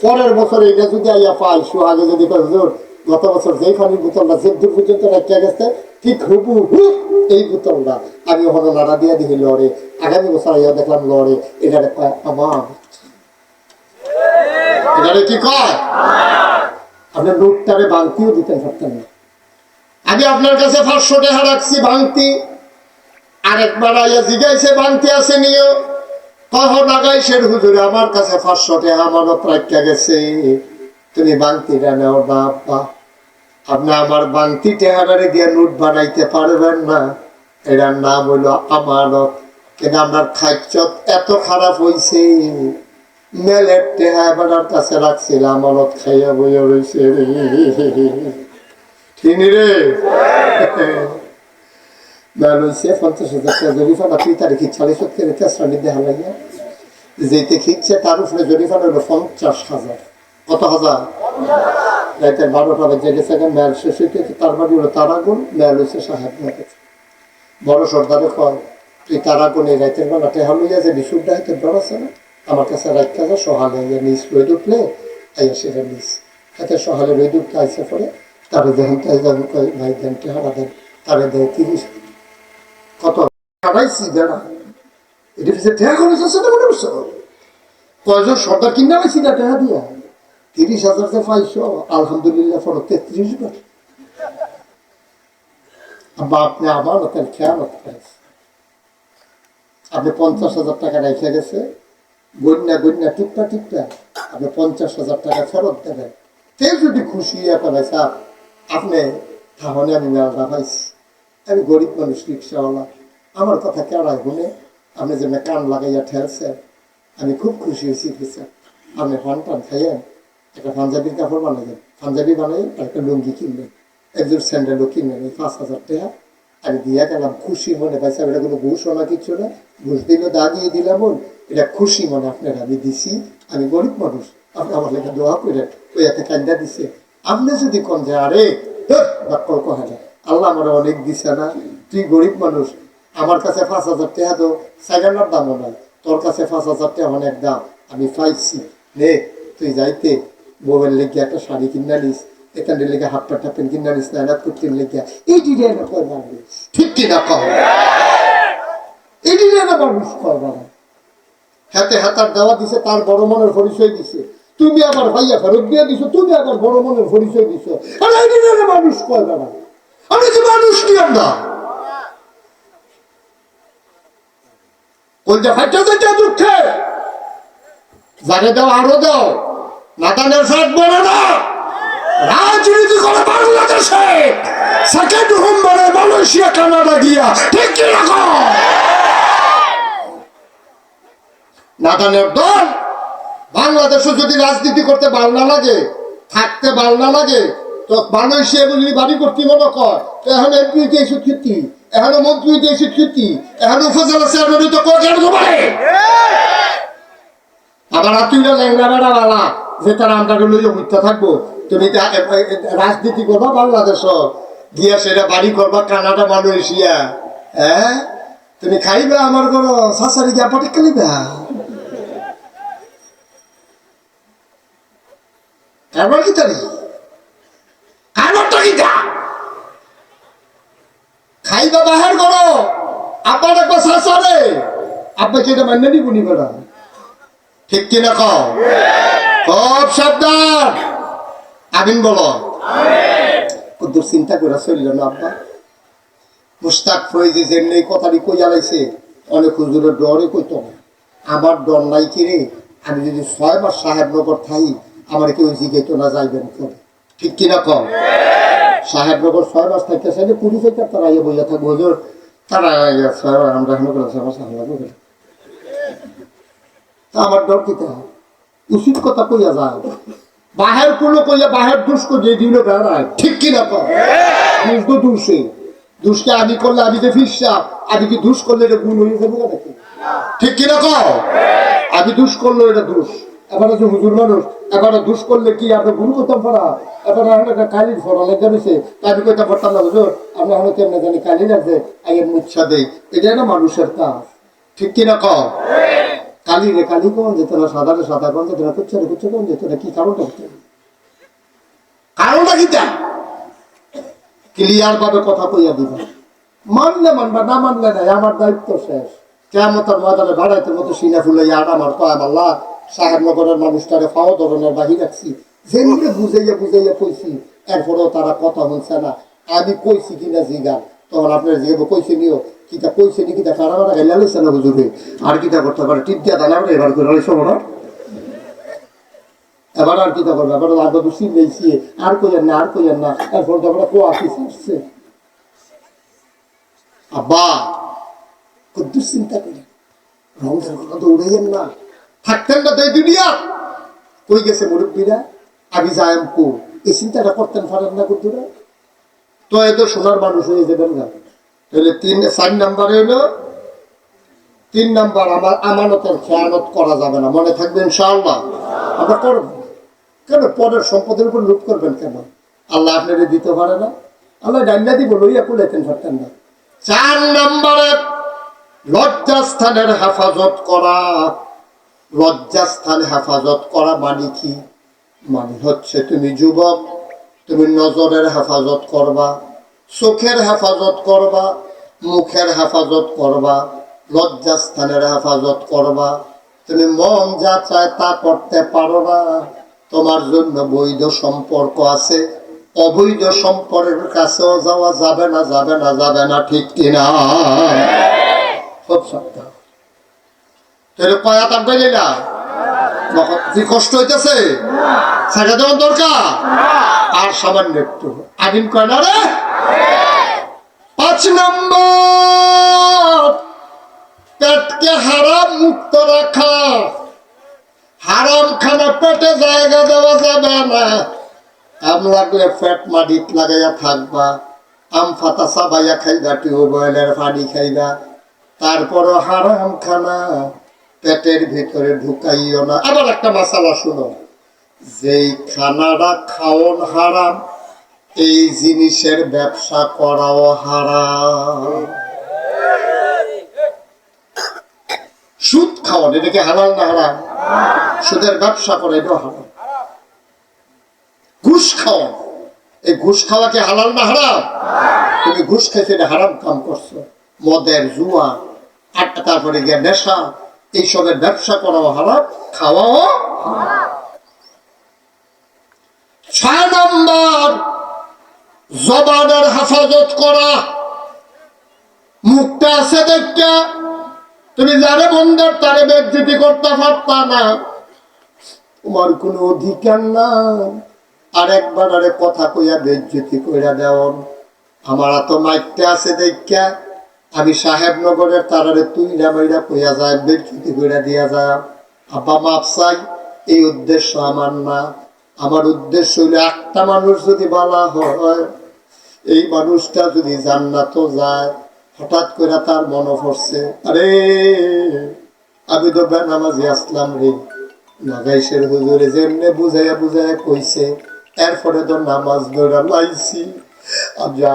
পরের বছর এটা যদি আইয়া পাই আগে যদি হুজুর গত বছর যেই পানির বোতলটা যে দূর পর্যন্ত রাখিয়া গেছে ঠিক হুবহু এই বোতলটা আমি ওখানে নাড়া দিয়া দিই লড়ে, আগামী বছর আইয়া দেখলাম লড়ে, এটা আমার এটারে কি কয় আপনার নোটটারে বাংতিও দিতেন পারতেন না। আমি আপনার কাছে 500 টাকা রাখছি বাংতি, আরেকবার আইয়া জিগাইছে বাংতি আছে নিও, কখন আগাইছেন হুজুরে আমার কাছে 500 টাকা আমানত রাখিয়া গেছে, তুমি বাংতিটা নেও না আব্বা, আপনি আমার বাংতি টেহারে দিয়ে নোট বানাইতে পারবেন না, এটার নাম হইল আমানত। কিন্তু আপনার খাইচত এত খারাপ হইছে, মেলের টেহা বানার কাছে রাখছিলাম আমানত খাইয়া বইয়া রয়েছে ঠিক রে মেল হয়েছে 50,000 টাকা জরিফানা, তুই তারিখে 40 করে তেসরা দেখা লাগিয়া যেতে খিচ্ছে তার উপরে জরিফানা হলো 50,000। কত হাজার? রাতের 12টা বাজে গেছে, মেল শেষ হইতে তার বাড়ি হলো তারাগুন, মেল হয়েছে সাহেব। বড় সর্দারে কয় তুই তারাগুন এই রাতের বেলা টেহা লইয়া যে বিশুদ্ধ হাইতে ডর আছে না, আমার কাছে রাখতে যা সহালে নিস রোদ উঠলে আইয়া সেটা নিস, এতে সহালে রোদ উঠতে আইসে পরে তারে দেখেন তাই যাবো ভাই দেন টেহারা দেন, তারে দেয় 30। কত কাটাইছি বেড়া এটা পিছিয়ে টেহা খরচ আছে না মনে করছো? কয়জন সর্দার কিনা পাইছি না টেহা দিয়া 30,000 যে পাইছো আলহামদুলিল্লাহ পর 33 বার। আব্বা আপনি আমার ওদের খেয়াল করেন, আপনি 50,000 টাকা রেখে গেছে গন্যা গন্যা টিপটা টিপটা আপনি 50,000 টাকা ফেরত দেবেন, কেউ যদি খুশি করে স্যার আপনি তাহলে আমি মেলাটা পাইছি, আমি গরিব মানুষ রিক্সাওয়ালা, আমার কথা কেড়াই শুনে আপনি যে কান লাগাইয়া ঠেলছেন আমি খুব খুশি হয়েছি, স্যার আপনি ফান টান খাইয়েন, একটা পাঞ্জাবির কাপড় বানাইলেন, পাঞ্জাবি বানাই একটা লুঙ্গি কিনলেন, একজন স্যান্ডেলও কিনলেন, এই 5,000 টাকা আমি দিয়া গেলাম খুশি মনে। পাইছি এটা কোনো ঘুষও না কিছু না, ঘুষ দিলেও দাগিয়ে দিলাম, এটা খুশি মনে আপনার আমি দিছি, আমি গরিব মানুষ, আপনি আমার লেখা দোয়া করে ওই এতে কান্দা দিছে। আপনি যদি কন যে আরে বাক্কল কহে না আল্লাহ আমার অনেক দিছে না, তুই গরিব মানুষ, আমার কাছে 5,000 টাকা তো সাইকেলের দামও নাই, তোর কাছে 5,000 টাকা অনেক দাম, আমি পাইছি নে তুই যাইতে বউয়ের লেগে একটা শাড়ি কিনা নিস, এখানে লেগে হাফ প্যান্ট হাফ প্যান্ট কিনা নিস, না করতে লেগে এই ডিজাইন ঠিক কিনা কম এই ডিজাইন মানুষ কয় বাবা হাতে হাতার দেওয়া দিছে, তার বড় মনের পরিচয় দিছে, তুমি আবার ভাইয়া ফেরত দিয়ে দিছো, তুমি আবার বড় মনের পরিচয় দিছো, মানুষ কয় বাবা আমি তো মানুষ কি আমরা কোনটা ফাইটা যেটা দুঃখে যাকে দাও আরো দাও, নাতানের ফাট বড় না রাজনীতি করে বাংলাদেশে, সেকেন্ড হোম মানে মালয়েশিয়া কানাডা গিয়া ঠিক কি রকম নাতানের দল বাংলাদেশে যদি রাজনীতি করতে ভালো না লাগে, থাকতে ভালো না লাগে, তো মালয়েশিয়া যদি বাড়ি করতে মনে কর, তো এখন এমপি দিয়েছে ক্ষতি, এখনো মন্ত্রী দিয়েছে ক্ষতি, এখন উপজেলা চেয়ারম্যান তো কোর্টের ঘুমায়, আবার আতুইরা ল্যাংড়া বেড়া বালা যে তারা আমরা লইয়া মিথ্যা থাকবো, তুমি রাজনীতি করবা বাংলাদেশ গিয়া সেটা বাড়ি করবা কানাডা মালয়েশিয়া, হ্যাঁ তুমি খাইবা আমার ঘর শাশারি গিয়া পটে খেলিবা, কারবার কি তারি কারবারটা কি খাইবা বাহার করো, আব্বার একবার শাশারে আব্বা সেটা মান্য নিব নি বেড়া ঠিক কিনা কও, খুব সাবধান আমিন বলো, কত চিন্তা করে চলল না আব্বা। মুস্তাক ফয়েজি যেমনি কথাটি কইয়া লাইছে অনেক হুজুরের ডরে কইতো না, আমার ডর নাই কিরে, আমি যদি 6 মাস সাহেবনগর থাই আমার কেউ জিগাইতো না যাইবেন করে ঠিক কিনা কম, সাহেবনগর 6 মাস থাকতে চাইলে পুলিশ তারা ইয়ে বইয়া থাকবো হুজুর, তারা আমরা এখন করে 6 মাস লাগবো, আমার ডর কিতা উচিত কথা কইয়া যায়, বাহের কোনো কইয়া বাহের দুষ্ক যে দিল বেড়ায় ঠিক কিনা কম দূষে দুষ্কে আমি করলে আমি যে ফিরসাপ, আমি কি দুষ করলে এটা গুণ হয়ে যাবো নাকি? ঠিক কিনা কও? আমি দুষ করলে এটা দোষ। এবার যে হুজুর মানুষ, এবার দুষ করলে কি আমরা গুণ করতাম পড়া? এবার একটা কালির ফোড়া লেগে রয়েছে, আমি কইতাম পারতাম না হুজুর, আমরা হলো কেমনে জানি কালি লাগছে, আইয়ের মুচ্ছা দেই। এটা না মানুষের কাজ। ঠিক কিনা কও? কালি রে কালি কোন যেত না, সাদা রে সাদা কোন যেত না, কুচ্ছা রে কুচ্ছা কোন যেত না, কি কারণটা হচ্ছে? কারণটা কি? ক্লিয়ার ভাবে কথা কইয়া দিবা। মানলে মানবা, না মানলে নাই, আমার দায়িত্ব শেষ। কেয়ামতের ময়দানে ভাড়াইতে মতো সিনা ফুলাইয়া আর আমার কয় আল্লাহ সাহেবনগরের মানুষটারে পাও ধরনের বাহির রাখছি, যেমনি বুঝাইয়া বুঝাইয়া কইছি, এরপরেও তারা কথা শুনছে না। আমি কইছি কিনা জিগান, তখন আপনার জিগাবো কইছে নিও কিতা কইছে নি, কিতা কারা কারা গাইলা লইছে না হুজুরে, আর কিতা করতে পারে টিপ দিয়া দানা এবার করে লইছ না, এবার আর কিতা করবে, এবার আগে দুশি লইছি আর কইয়েন না, আর কইয়েন না, এরপর তো আমরা কোয়া কি আসছে। আব্বা খুব দুশ্চিন্তা করি, রমজান কথা তো উড়াইয়েন না, থাকতেন না তাই দুনিয়া কই গেছে মুরব্বীরা, আমি যাইম কো, এই চিন্তাটা করতেন পারেন না কুতুরা, তো এত সোনার মানুষ হয়ে যাবেন না। তাহলে 4 নাম্বারে হলো 3 নাম্বার, আমার আমানতের খেয়ানত করা যাবে না, মনে থাকবে ইনশাআল্লাহ। আমরা করব কেন? পরের সম্পদের উপর লুট করবেন কেন? আল্লাহ আপনাদের দিতে পারে না? আল্লাহ ডাইনা দিব, লইয়া কুলাইতেন পারতেন না। 4 নাম্বারে লজ্জাস্থানের হেফাজত করা। লজ্জাস্থান হেফাজত করা মানে কি? মানে হচ্ছে তুমি যুবক, তুমি নজরের হেফাজত করবা, চোখের হেফাজত করবা, মুখের হেফাজত করবা, লজ্জাস্থানের হেফাজত করবা। তুমি মন যা চায় তা করতে পারো না। তোমার জন্য বৈধ সম্পর্ক আছে, অবৈধ সম্পর্কের কাছেও যাওয়া যাবে না, যাবে না, যাবে না, ঠিক কিনা? খুব সাবধান। তাহলে কয়া তাপ গাইলে না কি কষ্ট হইতেছে, সেটা দেওয়ার দরকার। আর সামান্য একটু আদিম কয় না রে। 5 নম্বর, পেটকে হারাম মুক্ত রাখা। হারাম খানা পেটে জায়গা দেওয়া যাবে না। আম লাগলে পেট মাটিত লাগাইয়া থাকবা, আম ফাতা চাবাইয়া খাইবা, টিউবওয়েলের পানি খাইবা, তারপরও হারাম খানা পেটের ভিতরে ঢুকাইও না। আবার একটা মাসালা শুনো, যেই খানাটা খাওন হারাম, এই জিনিসের ব্যবসা করাও হারাম। সুদ খাওয়ান, এটাকে হালাল না হারাম? সুদের ব্যবসা করে এটাও হারাম। ঘুষ খাওয়ান, এই ঘুষ খাওয়াকে হালাল না হারাম? তুমি ঘুষ খাইছে, এটা হারাম কাম করছো। মদের, জুয়া, তারপরে গিয়ে নেশা, এইসবের ব্যবসা করাও হারাম, খাওয়াও হারাম। 6 নম্বর, জবানের হেফাজত করা। মুখটা আছে দেখা তুমি যারে বন্ধের তারে বেজ্জতি করতে পারতা না, তোমার কোনো অধিকার না আর একবার আরে কথা কইয়া বেজ্জতি কইরা দেওন। আমার তো মাইকটা আছে দেখা আমি সাহেবনগরের তারারে তুইরা মাইরা কইয়া যায়, বেজ্জতি কইরা দিয়া যায়। আব্বা মাপ চাই, এই উদ্দেশ্য আমার না। আমার উদ্দেশ্য হইল একটা মানুষ যদি বলা হয়, এই মানুষটা যদি জান্নাতও যায়, হঠাৎ করে তার মনে পড়ছে, আরে আমি তো বেনামাজি আসলাম রে, নাগাইশের হুজুরে যেমনে বুঝাইয়া বুঝাইয়া কইছে, এরপরে তো নামাজ ধরা লাইছি,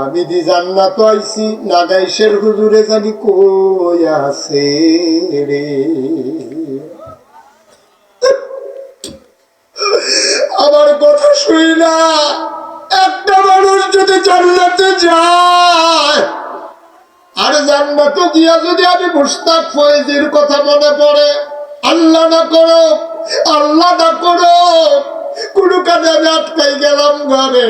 আমি দি জান্নাত আইছি, নাগাইশের হুজুরে জানি কই আছে রে। আমার কথা শুই না, একটা মানুষ যদি জান্নাতে যায়, আর জান্নাতে গিয়া যদি আমি মুশতাক ফয়েজির কথা মনে পড়ে, আল্লাহ না করো, আল্লাহ না করো, কোনো কাজে আমি আটকাই গেলাম ঘরে,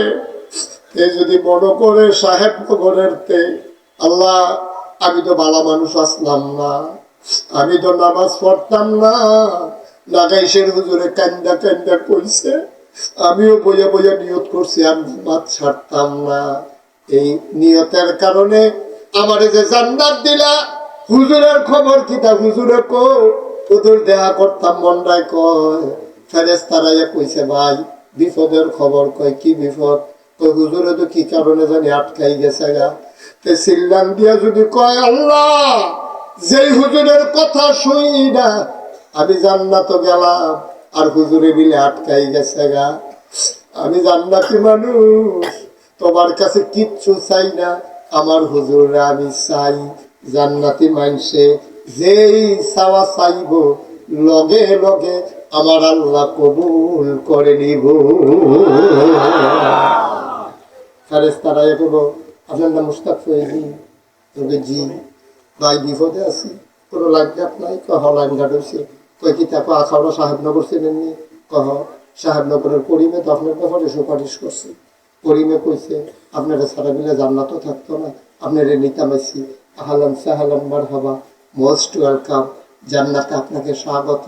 এই যদি মনে করে সাহেবনগরের তে, আল্লাহ আমি তো ভালো মানুষ আসলাম না, আমি তো নামাজ পড়তাম না, নাগাইশের হুজুরে কান্দা কান্দা কইছে, আমিও বইয়া বইয়া নিয়ত করছি আমি নামাজ ছাড়তাম না, এই নিয়তের কারণে আমারে যে জান্নাত দিলা, হুজুরের খবর কিতা? হুজুরে কো হুজুর দেখা করতাম মন্ডায় কয়, ফেরেশতারা কইছে ভাই বিপদের খবর। কয় কি বিপদ? কই হুজুরে তো কি কারণে জানি আটকাই গেছে গা। চিল্লান দিয়া যদি কয় আল্লাহ যেই হুজুরের কথা শুই না আমি জান্নাত গেলাম, আর হুজুরে দিলে আটকাই গেছে গা, আমি জান্নাতি মানুষ, তোমার কাছে কিচ্ছু চাই না, আমার হুজুরে আমি চাই। জান্নাতি মানুষে যেই চাওয়া চাইব লগে লগে আমার আল্লাহ কবুল করে নিব। ফেরেশতারা এগোবো, আপনার নাম মুস্তাক ফয়েজি? তবে জি। ভাই বিপদে আছি, কোনো লাইন গার্ড নাই? কহ লাইন গার্ড হয়েছে। কই কি তাকে আখাউড়া সাহেবনগর চেনেননি? কহ সাহেবনগরের করিমে তো আপনার ব্যাপারে সুপারিশ করছে। করিমে কইছে আপনারা সারা মিলে জান্নাতও থাকতো না, আপনারা নিতামাইছি। আহলান সাহলান মারহাবা, মোস্ট ওয়েলকাম, জান্নাতে আপনাকে স্বাগত।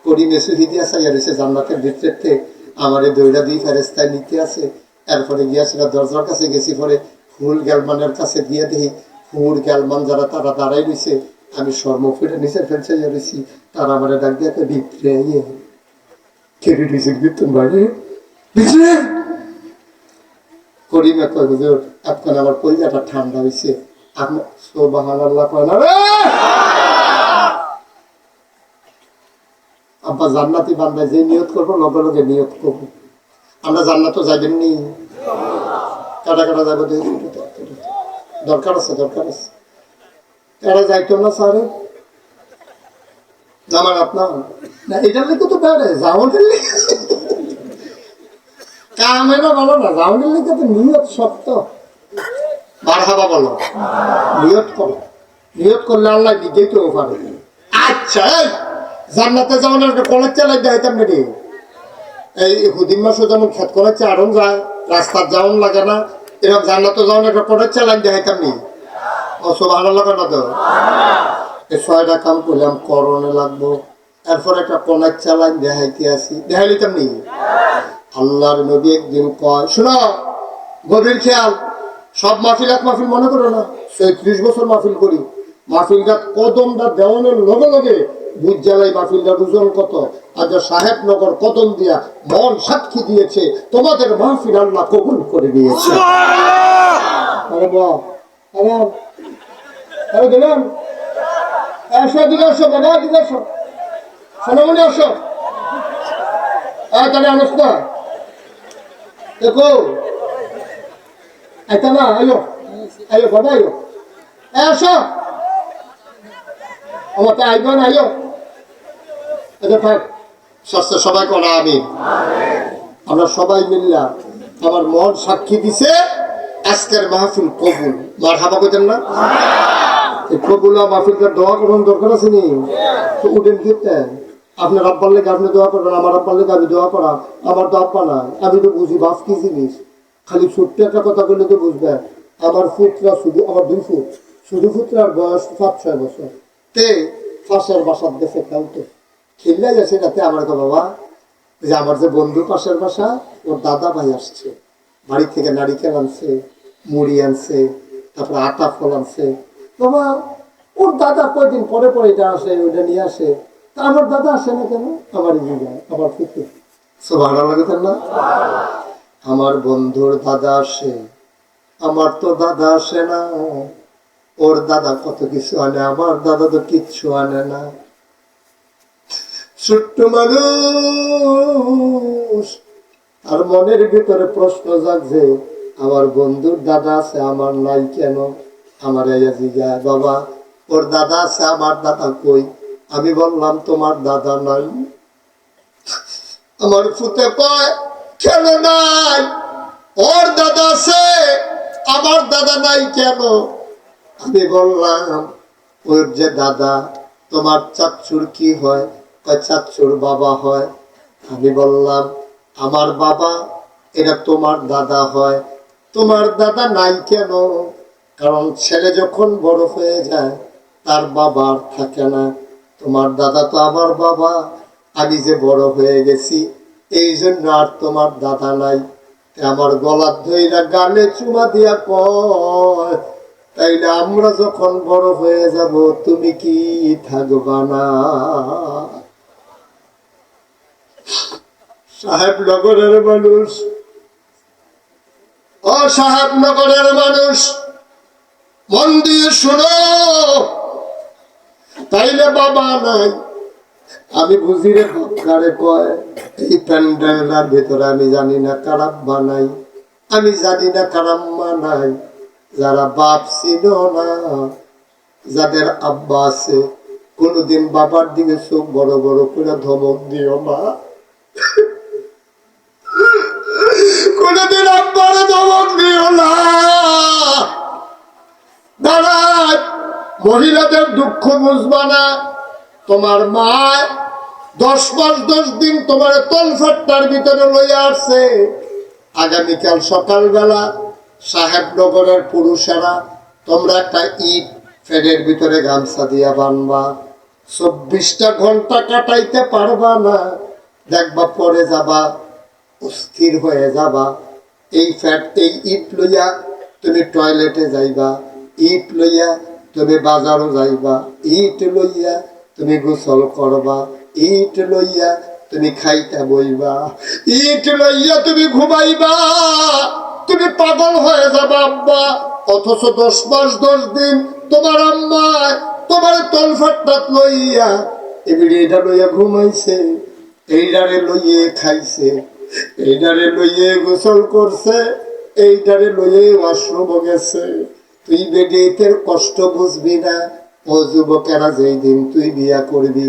করিমে সুহিদিয়া চাইয়া রয়েছে জান্নাতের ভিতরে, আমার এই দৈরা দুই ফেরেস্তায় নিতে আছে। এরপরে গিয়াছিল দরজার কাছে গেছি, পরে ফুল গ্যালমানের কাছে গিয়ে দেখি ফুল গ্যালমান যারা তারা দাঁড়াই রয়েছে, আমি সর্বফুটে নিচে ফেলছে রয়েছি, তারা আমার ডাক দিয়ে ভিতরে কেটে দিয়েছে ভিতর বাইরে ভিতরে। করিমে কয় হুজুর আপনার আমার কলিজাটা ঠান্ডা হয়েছে, আপনার সুবহানাল্লাহ কয় না রে। আব্বা জান্নাতি বান্দায় যে নিয়ত করবো লগে লগে নিয়ত করবো। আমরা জান্নাতও যাবেন নি, কাটা কাটা যাবো, দরকার আছে দরকার আছে। এরা যাইতো না স্যারে আমার আপনার না, এটার লিখে তো বেড়ে জাউনের লিখে কামেরা বলো না, জাউনের লিখে তো নিয়ত শক্ত। মারহাবা বলো, নিয়ত করো, নিয়ত করলে আল্লাহ নিজেই তো পারে। আচ্ছা জান্নাতে যেমন একটা কলেজ চালাই যাইতাম নাকি, এই হুদিন মাসে যেমন খেত কলেজ আরম যায়, রাস্তার যাওন লাগে না, এরকম জান্নাতে যেমন একটা কলেজ চালাই যাইতাম নি। অসব ভালো লাগে না তো, এই 6টা কাম করলাম করণে লাগবো, এরপর একটা কলেজ চালাই দেখাইতে আসি, দেখাই লিতাম নি। আল্লাহর নবী একদিন কয়, শোনো গভীর খেয়াল, সব মাহফিল এক মাহফিল মনে করো না, 30 বছর মাহফিল করি, মাহফিলটা কদমটা দেওয়ানোর লগে লগে বুঝ জ্বালাই মাহফিলটার ওজন কত। আজ সাহেবনগর কদম দিয়া মন সাক্ষী দিয়েছে তোমাদের মাহফিল আল্লাহ কবুল করে নিয়েছে। দিলাম আসো দিকে আসো বাবা, দিকে আসো সোনামণি, আসো তাহলে আনস না দেখো আইতা না, আয়ো আয়ো বাবা আয়ো, আসো আমাকে আইব না, আয়ো এটা থাক। স্বাস্থ্য সবাই করা আমি, আমরা সবাই মিললাম, আমার মন সাক্ষী দিছে আজকের মাহফিল কবুল। মারহাবা কইতেন না? এই কবুল মাহফিলটার দোয়া করার দরকার আছে নি? তো উঠেন দিতেন, আপনার আব্বার লেগে আপনি দোয়া করবেন, আমার আব্বার লেগে আমি দোয়া করা, আমার তো আব্বা নাই, আমি তো বুঝি বাস কি জিনিস। খালি ছোট্ট একটা কথা বললে তো বুঝবেন, আমার ফুটরা শুধু, আমার 2 ফুট, শুধু ফুটরার বয়স 5-6 বছর, তে পাশের বাসার দেশে খেলতো, খেললে গেছে রাতে আমার তো বাবা, যে আমার যে বন্ধু পাশের বাসা, ওর দাদা ভাই আসছে, বাড়ি থেকে নারিকেল আনছে, মুড়ি আনছে, তারপরে আটা ফল আনছে। বাবা ওর দাদা কয়দিন পরে পরে এটা আসে, ওইটা নিয়ে আসে, তা আমার দাদা আসে না কেন? আমার আমার ফুটে সব ভালো লাগতেন না। আমার বন্ধুর দাদা আসে, আমার তো দাদা আসে না, ওর দাদা কত কিছু আনে, আমার দাদা তো কিচ্ছু আনে না। ছোট্ট মানুষ, আর মনের ভিতরে প্রশ্ন জাগছে, আমার বন্ধুর দাদা আছে আমার নাই কেন? আমার জিজ্ঞাসা, বাবা ওর দাদা আছে, আমার দাদা কই? আমি বললাম তোমার দাদা নাই। আমার ফুতে কয় কেন নাই? ওর দাদা আছে, আমার দাদা নাই কেন? আমি বললাম ওর যে দাদা, তোমার চাচ্চুর কি হয়? চাচ্চুর বাবা হয়। আমি বললাম আমার বাবা, এটা তোমার দাদা হয়, তোমার দাদা নাই কেন? কারণ ছেলে যখন বড় হয়ে যায় তার বাবা আর থাকে না, তোমার দাদা তো আমার বাবা, আমি যে বড় হয়ে গেছি এই জন্য আর তোমার দাদা নাই। আমার গলার ধইরা গালে চুমা দিয়া কয়, তাইলে আমরা যখন বড় হয়ে যাব তুমি কি থাকবা না? সাহেবনগরের মানুষ, ও সাহেবনগরের মানুষ, মন দিয়ে শোনো, তাইলে বাবা নাই আমি বুঝি রে কারে কয়। এই প্যান্ডেলটার ভেতরে আমি জানি না কারা বানাই, আমি জানি না কারা মানাই। যারা বাপ ছিল না, যাদের আব্বা আছে, কোনদিন বাবার দিকে চোখ বড় বড় করে ধমক দিও মা, কোনদিন আব্বার ধমক দিও না। দাঁড়ায় মহিলাদের দুঃখ বুঝবা না। তোমার মা 10 মাস 10 দিন তোমার তলফাট্টার ভিতরে লইয়া আসছে। আগামীকাল সকালবেলা সাহেবনগরের পুরুষেরা তোমরা একটা ইট ফেডের ভিতরে গামছা দিয়া বানবা। 24টা ঘন্টা কাটাইতে পারবা না, দেখবা পরে যাবা, অস্থির হয়ে যাবা। এই ফ্যাট এই ইট লইয়া তুমি টয়লেটে যাইবা, ইট লইয়া তুমি বাজারও যাইবা, ইট লইয়া তুমি গোসল করবা, ইট লইয়া তুমি খাইতে বইবা, ইট লইয়া তুমি ঘুমাইবা। তুমি পাগল হয়ে যাবা আব্বা। অথচ 10 মাস 10 দিন তোমার আম্মা তোমার তলফাট্টাত লইয়া এবারে এটা লইয়া ঘুমাইছে, এইটারে লইয়ে খাইছে, এইটারে লইয়ে গোসল করছে, এইটারে লইয়ে ওয়াশরুম গেছে। তুই বেডিতের কষ্ট বুঝবি না। ও যুবকেরা, যেই দিন তুই বিয়া করবি,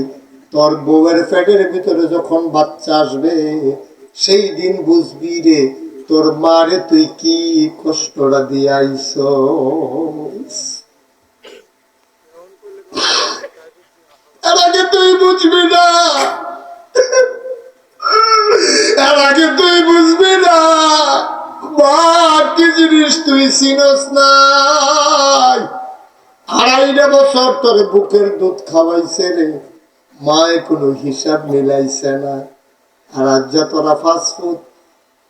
তোর বউয়ের পেটের ভিতরে যখন বাচ্চা আসবে, সেই দিন বুঝবি রে তোর মারে তুই কি কষ্টটা দিয়ে আইস। এর আগে তুই বুঝবি না, এর আগে তুই বুঝবি না মা কি জিনিস তুই চিনস নাই। 2.5 বছর তোর বুকের দুধ খাওয়াইছে রে, মায়ে কোনো হিসাব মিলাইছে না। আর আজ যা তোরা ফাস্টফুড,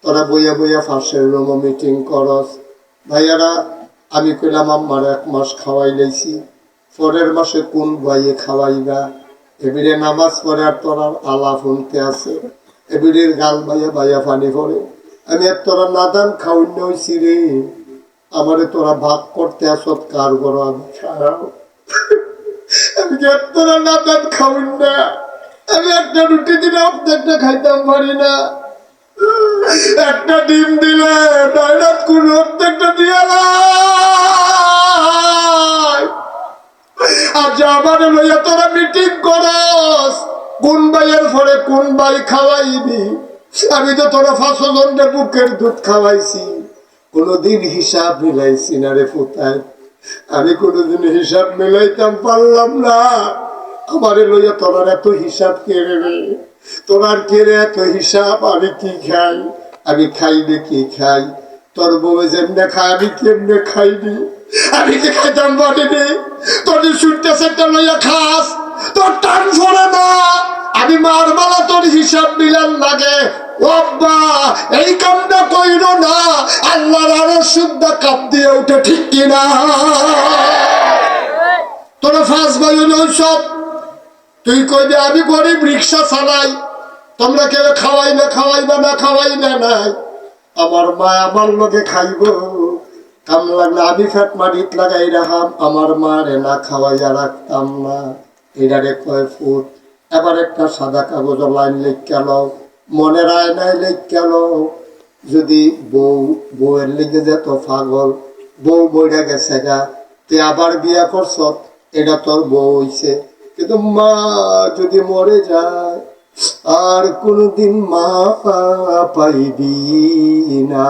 তোরা বইয়া বইয়া ফাঁসের রুম মিটিং করস। ভাইয়ারা, আমি কইলাম আমার 1 মাস খাওয়াই লাইছি, পরের মাসে কোন ভাইয়ে খাওয়াইবা। এবিরে নামাজ পড়ে আর তোরা আলাপ শুনতে আছে, এবিরের গাল বাইয়া বাইয়া পানি পড়ে। আমি আর তোরা নাদান খাওয়াই হইছি রে, আমারে তোরা ভাগ করতে আসত কার বড় আমি খাও। আমি কি আর তোরা নাদান খাওয়াই না? আমি একটা রুটি দিলে অর্ধেকটা খাইতাম পারি না, একটা ডিম দিলে ডাইনাত কোন অর্ধেকটা দিয়ে আজ আমার লইয়া তোরা মিটিং করস কোন ভাইয়ের পরে কোন ভাই খাওয়াইবি। আমি তো তোরা 5 জনের বুকের দুধ খাওয়াইছি, কোনদিন হিসাব মিলাইছি না রে ফুতায়। আমি কোনদিন হিসাব মিলাইতাম পারলাম না। আমারে লইয়া তোরার এত হিসাব কেড়ে রে, তোরার কেড়ে এত হিসাব। আমি কি খাই, আমি খাইলে কি খাই, তোর বউ যেমনে খায় আমি কেমনে খাইনি। আমি কি খাইতাম পারিনি? তোর শুনতে সেটা লইয়া খাস, তোর টান ফোরে না। আমি মার মালা তোর হিসাব মিলান লাগে। বাবা এই কামটা কইরো না, আল্লাহর আরো শুদ্ধা কাপ দিয়ে উঠে, ঠিক কিনা? তোরা 5 ভাই সব তুই কইবে আমি গরিব, রিক্সা চালাই, তোমরা কেউ খাওয়াইবে খাওয়াইবে না খাওয়াইবে নাই। আমার মা আমার লোকে খাইব, কাম লাগলে আমি ফ্যাট মারিত লাগাই রাখাম, আমার মারে না খাওয়াইয়া রাখতাম না। এটারে কয় ফুট। এবার একটা সাদা কাগজ লাইন লিখে লো, মনের আয়নায় লিখে লো। যদি বউয়ের লিগে যেত পাগল, বউ বইরা গেছে গা, তুই আবার বিয়া করছ, এটা তোর বউ হইছে। কিন্তু মা যদি মরে যায় আর কোনদিন মা পাইবি না।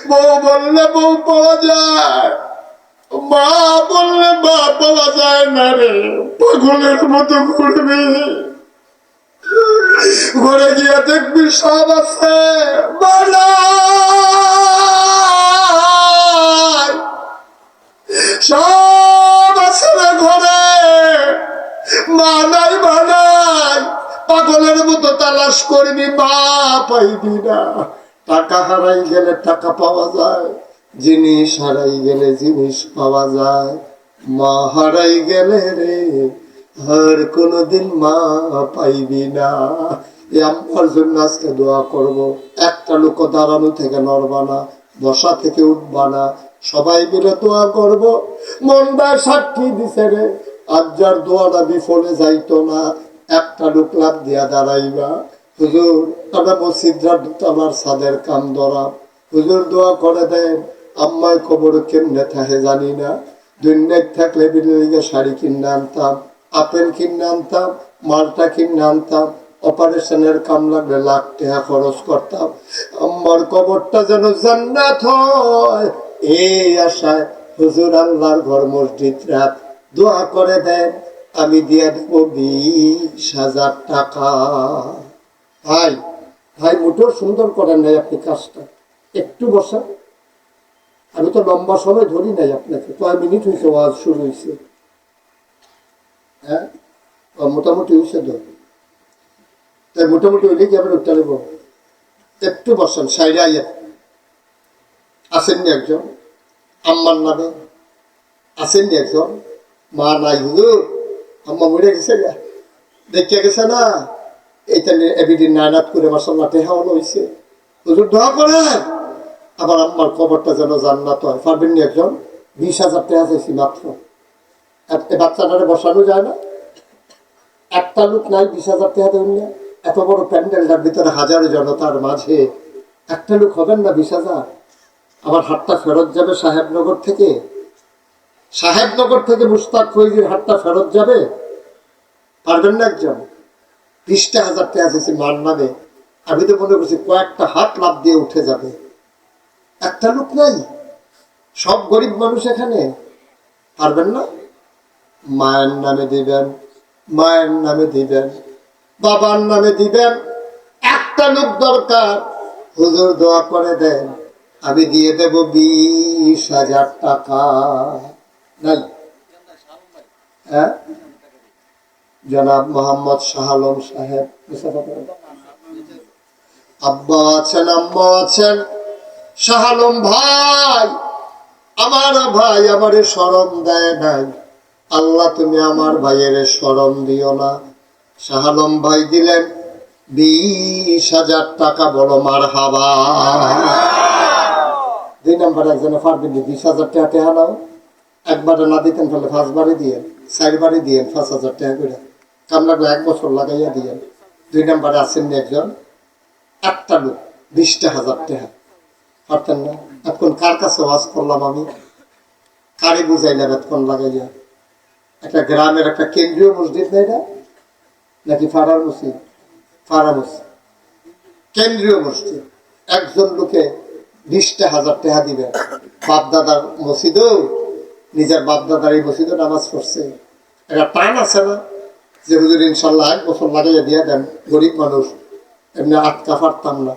বউ বললে বউ পাওয়া যায়, মা বললে মা পাওয়া যায় না রে। পাগলের মতো ঘুরবি, ঘরে গিয়ে দেখবি সব আছে, সব আছে রে ঘরে, মা নাই বানাই। পাগলের মতো তালাশ করবি, মা পাইবি না। টাকা হারাই গেলে টাকা পাওয়া যায়, জিনিস হারাই গেলে জিনিস পাওয়া যায়। মা হারাই গেলে রে আর কোনদিন মা পাইবি না। এই আম্মার জন্য আজকে দোয়া করব। একটা লোক দাঁড়ানো থেকে নড়বা না, বসা থেকে উঠবা না, সবাই মিলে দোয়া করব। মনটা সাক্ষী দিছে রে, আজ যার দোয়াটা বিফলে যাইতো না, একটা লোক লাভ দিয়া দাঁড়াইবা। হুজুর আমরা মসজিদরার দোতলার ছাদের কাম ধরা, হুজুর দোয়া করে দেন। আম্মায় খবর কেমনে থাকে জানি না, দুনিয়া থাকলে বিলের শাড়ি কিনে আনতাম, আপেল কিনে আনতাম, মালটা কিনে আনতাম, অপারেশনের কাম লাগলে লাখ টাকা খরচ করতাম। আম্মার কবরটা যেন জান্নাত হয় এই আশায় হুজুর আল্লাহর ঘর মসজিদ রাত দোয়া করে দেন। আমি দিয়ে দেব 20,000 টাকা। ভাই ভাই মোটেও সুন্দর করেন নাই আপনি কাজটা, একটু বসা। আমি তো লম্বা সময় ধরি নাই আপনাকে, 5 মিনিট হয়েছে ওয়াজ শুরু হয়েছে। হ্যাঁ মোটামুটি হয়েছে তো, তাই মোটামুটি হইলে কি আবার উঠতে নেব? একটু বসেন সাইডে আইয়া। আসেননি একজন আম্মার নামে? আসেননি একজন? মা নাই হুজুর, আম্মা মরে গেছে, দেখে গেছে না, এইটা এবিডিন নায়নাত করে মাসাল্লাহ টেহাওয়ানো হয়েছে। হুজুর দোয়া করেন আবার আম্মার কবরটা যেন জান্নাত হয়। পারবেন নি একজন? 20,000 টাকা চাইছি মাত্র। বাচ্চাটারে বসানো যায় না? একটা লোক নাই 20,000 টাকা দেবেন না? এত বড় প্যান্ডেলটার ভিতরে হাজারো জনতার মাঝে একটা লোক হবেন না 20,000? আমার হাতটা ফেরত যাবে সাহেবনগর থেকে, সাহেবনগর থেকে মুস্তাক ফৈজির হাতটা ফেরত যাবে। পারবেন না একজন? 20,000 টাকা চাইছি মার নামে। আমি তো মনে করছি কয়েকটা হাত লাভ দিয়ে উঠে যাবে। একটা লোক নাই, সব গরিব মানুষ এখানে। পারবেন না? মায়ের নামে দিবেন, মায়ের নামে দিবেন, বাবার নামে দিবেন। একটা লোক দরকার, হুজুর দোয়া করে দেন, আমি দিয়ে দেব 20,000 টাকা। নাই? হ্যাঁ জনাব মোহাম্মদ শাহ আলম সাহেব, আব্বা আছেন, আম্মা আছেন। শাহ আলম ভাই, আমার ভাই আমারে শরম দেয় নাই, আল্লাহ তুমি আমার ভাইয়ের শরম দিও না। শাহ আলম ভাই দিলেন 20,000 টাকা। বলো মারহাবা। 2 নম্বর একজনে পারবেন 20,000 টাকা টেহা নাও। একবারে না দিতেন তাহলে 5 বারে দিয়ে, 4 বারে দিয়ে 5,000 টাকা করে কাম লাগলে 1 বছর লাগাইয়া দিয়ে। 2 নম্বরে আসেননি একজন, একটা লোক 20,000 টাকা পারতেন না? এখন কার কাছে ওয়াজ করলাম আমি, কারে বুঝাইলাম এতক্ষণ লাগাইয়া? একটা গ্রামের একটা কেন্দ্রীয় মসজিদ না এটা, নাকি ফাড়ার মসজিদ? ফাড়া মসজিদ, কেন্দ্রীয় মসজিদ। একজন লোকে 20,000 টাকা দিবেন। বাপদাদার মসজিদও, নিজের বাপদাদার এই মসজিদও নামাজ পড়ছে। একটা টান আছে না যে হুজুর ইনশাল্লাহ 1 বছর লাগাইয়া দিয়ে দেন, গরিব মানুষ, এমনি আটকা পারতাম না।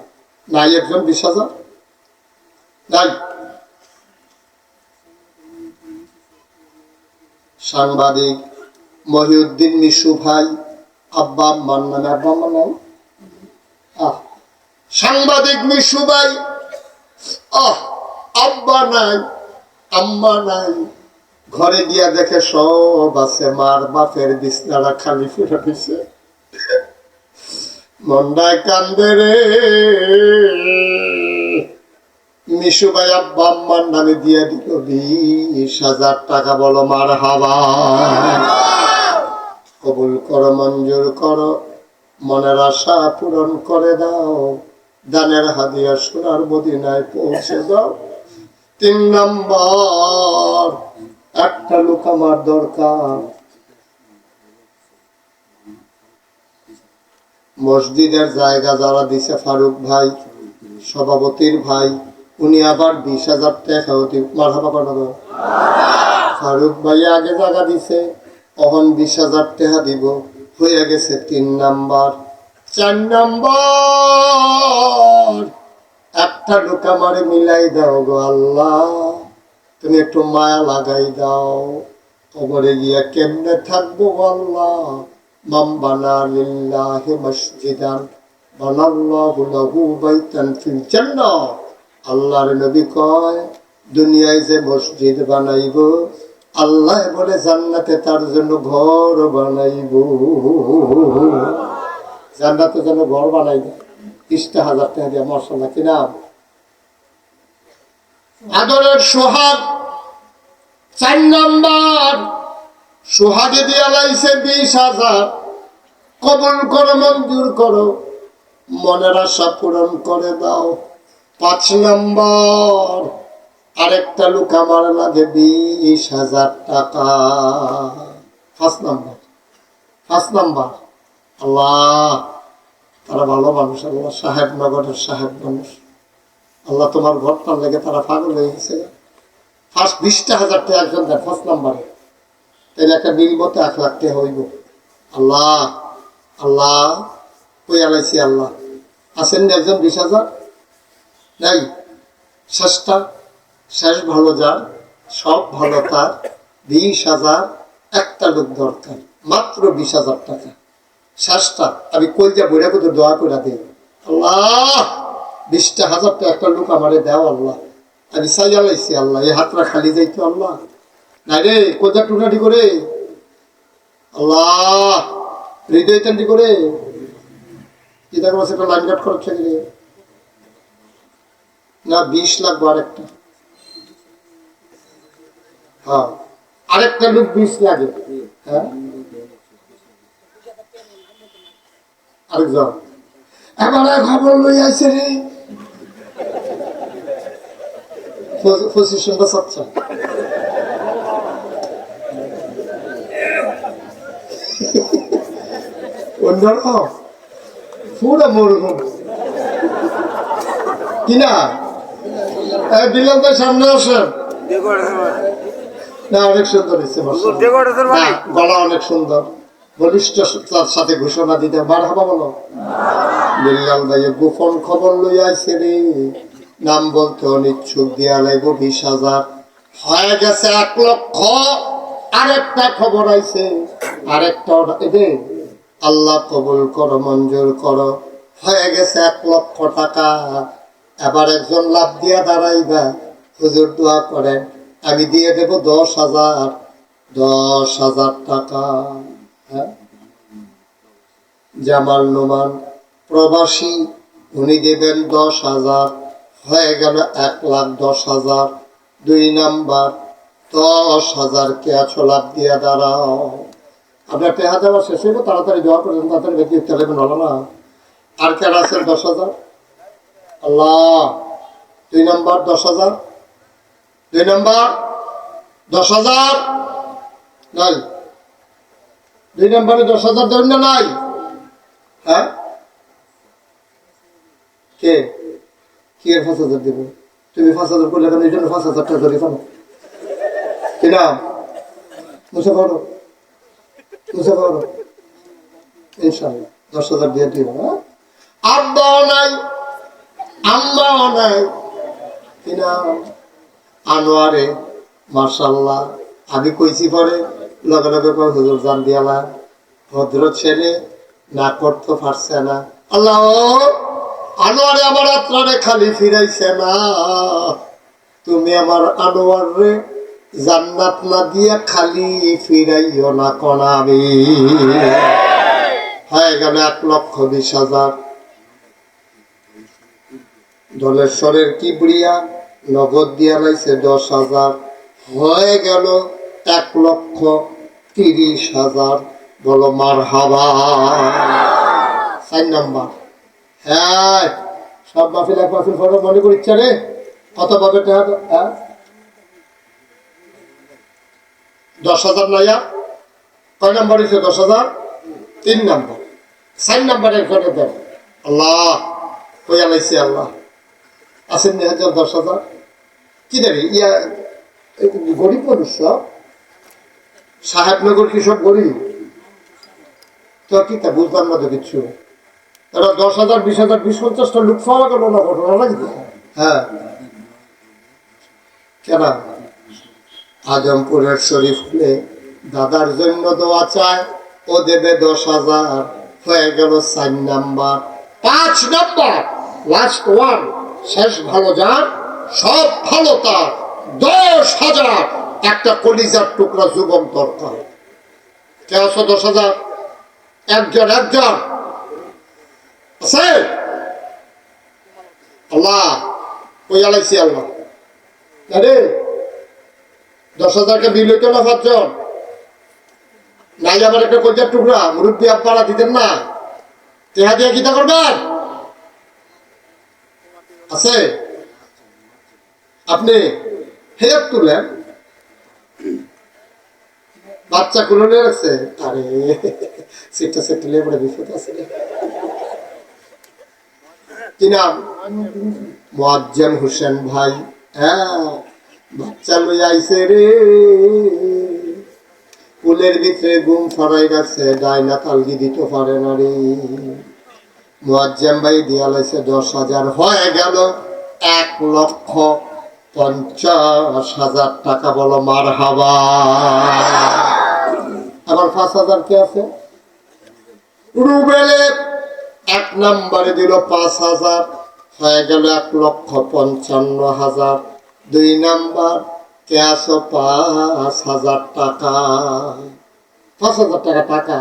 নাই একজন 20,000? নাই? সাংবাদিক মহিউদ্দিন মিশু ভাই, আব্বা আম্মার নামে, আব্বা আম্মার নাম সাংবাদিক মিশু ভাই, আব্বা নাই, আম্মা নাই, ঘরে গিয়া দেখে সব আছে, মার বাপের বিছনাটা খালি ফিরে দিছে। মন্ডায় কান্দে রে। মিশু ভাই আব্বা আম্মার নামে দিয়ে দিল 20,000 টাকা। বলো মারহাবা। কবুল করো, মঞ্জুর করো, মনের আশা পূরণ করে দাও, দানের হাদিয়া সোনার মদিনায় পৌঁছে দাও। 3 নম্বর, একটা লোক আমার দরকার। মসজিদের জায়গা যারা দিছে ফারুক ভাই, সভাপতির ভাই, উনি আবার 20,000 টাকা মারহাবা বানাবো। ফারুক ভাই আগে জায়গা দিছে, তখন 20,000 টাকা দিব, হয়ে গেছে 3 নাম্বার। 4 নাম্বার, একটা লোক আমারে মিলাই দাও গো আল্লাহ, তুমি একটু মায়া লাগাই দাও। কবরে গিয়া কেমনে থাকবো আল্লাহ? মান বানা লিল্লাহি মসজিদান বানাল্লাহু লাহু বাইতান ফিল জান্নাহ। আল্লাহর নবী কয়, দুনিয়ায় যে মসজিদ বানাইব, আল্লাহ বলে জান্নাতে তার জন্য ঘর বানাইব। জান্নাতে যেন ঘর বানাই দেয় 20,000 টাকা দিয়ে, মাশাআল্লাহ। কি নাম? আদরের সোহাগ। 4 নাম্বার, সোহাগে দিয়ে লাইছে 20,000, কবুল করো, মঞ্জুর করো, মনের আশা পূরণ করে দাও। 5 নাম্বার, আরেকটা লোক আমার লাগে 20,000 টাকা। 5 নাম্বার, 5 নাম্বার। আল্লাহ, তারা ভালো মানুষ, আল্লাহ সাহেবনগরের সাহেব মানুষ, আল্লাহ তোমার ঘরটার লেগে তারা পাগল হয়ে গেছে। ফার্স্ট 20,000 টাকা একজন দেয় 5 নাম্বারে, তাহলে একটা মিলবতে 1 লাখ টাকা হইব। আল্লাহ আল্লাহ কই আলাইছি আল্লাহ। আছেন না একজন 20,000? নাই। শেষটা, শেষ ভালো যার, সব ভালো তার, 20,000 একটা লোক দরকার, মাত্র 20,000 টাকা। শেষটা আমি কলজা বইরা করে দোয়া করে দিই, আল্লাহ 20,000 টাকা একটা লোক আমারে দেও আল্লাহ। আমি চাই আলাইছি আল্লাহ, এই হাতটা খালি যাইতো আল্লাহ। নাই রে, কলজা টুনাটি করে আল্লাহ, হৃদয় টান্ডি করে কি দেখা বলছে একটা লাইন কাট খরচ থেকে না 20 লাখ বার একটা। হ্যাঁ, আরেকটা লোক 20 লাগে। হ্যাঁ, আরেকজন এবারে খবর লই আইছে রে 25 বাচ্চা। অন্যরকম পুরো মরুভূম কিনা। দিলাম তো সামনে আসেন না, অনেক সুন্দর হচ্ছে, গলা অনেক সুন্দর, বলিষ্ঠ সাথে ঘোষণা দিতে মারহাবা বলো। বিল্লাল ভাই গোপন খবর লই আইছে রে, নাম বলতে অনিচ্ছুক, দিয়া লাগব 20,000, হয়ে গেছে 1 লক্ষ। আরেকটা খবর আইছে, আরেকটা এদের আল্লাহ কবুল করো, মঞ্জুর করো, হয়ে গেছে 1 লক্ষ টাকা। এবার একজন লাভ দিয়া দাঁড়াইবা, হুজুর দোয়া করেন, আমি দিয়ে দেব 10,000, 10,000 টাকা। হ্যাঁ, জামাল নোমান প্রবাসী, উনি দেবেন 10,000, হয়ে গেল 1,10,000। 2 নাম্বার 10,000 কে আছো লাভ দিয়া দাঁড়াও। আপনার 10,000 শেষ হইব, তাড়াতাড়ি দোয়া করেন, তাড়াতাড়ি ব্যক্তি তেলেবেন, হলো না। আর কেন আছেন 10,000? আল্লাহ 2 নাম্বার 10,000, 2 নাম্বার 10,000 নাই, 2 নাম্বারে 10,000 দেন না নাই? হ্যাঁ, কে কি এর 5,000 দেব? তুমি 5,000 করলে কেন? এই জন্য 5,000 টাকা ধরে কেন? কি নাম? মুছে করো, মুছে করো, ইনশাআল্লাহ 10,000 দিয়ে দিব। হ্যাঁ, আব্বাও নাই, আম্মাও নাই। কি নাম? আনোয়ারে, মাশাআল্লাহ। আমি কইছি পরে লগে লগে হুজুর জান দিয়ালা, ভদ্র ছেলে, না করতে পারছে না। আল্লাহ আনোয়ারে আমার আত্মারে খালি ফিরাইছে না, তুমি আমার আনোয়ার রে জান্নাত না দিয়া খালি ফিরাইও না কনাবি। হয়ে গেল 1,20,000। ধলেশ্বরের কিবরিয়া নগদ দিয়া লাইছে 10,000, হয়ে গেল 1,30,000। বলো মারহাবা। 4 নাম্বার। হ্যাঁ, সব মাহফিল এক মাহফিল ফটো মনে করি ইচ্ছা রে, কত পাবে? হ্যাঁ, 10,000 নয়া। কয় নাম্বার হয়েছে? 10,000। 3 নাম্বার। 4 নাম্বারের ফটো দেন। আল্লাহ কই আলাইছি আল্লাহ। আছেন 10,000 কি দেবে? ইয়া গরিব মানুষ সব, সাহেবনগর কি সব গরিব? তো কি তা বুঝলাম না তো কিচ্ছু। তারা 10,000, 20,000, 20-50টা লোক পাওয়া গেল না, ঘটনা লাগবে। হ্যাঁ, কেন? আজমপুরের শরীফুলে দাদার জন্য দোয়া চায়, ও দেবে 10,000, হয়ে গেল 4 নাম্বার। 5 নাম্বার লাস্ট ওয়ান, শেষ ভালো যার, সব ভালো তার, 10,000 একটা কলিজার টুকরা যুবক দরকার। কে আছো 10,000? একজন, একজন আছে আল্লাহ কই আলাইছি আল্লাহ আরে 10,000 বিল হইতো না 5 জন নাই আবার একটা কইজার টুকরা মুরব্বী আব্বারা দিতেন না তেহা দিয়ে কিতা করবেন আছে আপনি হেয়ার তুলেন বাচ্চা কুলনে রাখছে আরে সেটা সেটলে বড় বিপদ আছে কি নাম মুআজ্জম হোসেন ভাই হ্যাঁ বাচ্চা লই আইছে রে কুলের ভিতরে ঘুম ফারাই রাখছে ডাইনা তালগি দিতে পারে না রে মুআজ্জম ভাই দিয়া লাইছে 10,000 হয়ে গেল 1,50,000 টাকা বলো মারহাবা আবার 5,000 কে আছে রুবেলে 1 নম্বরে দিল 5,000 হয়ে গেল 1,55,000 2 নম্বর কে আছে 5,000 টাকা 5,000 টাকা টাকা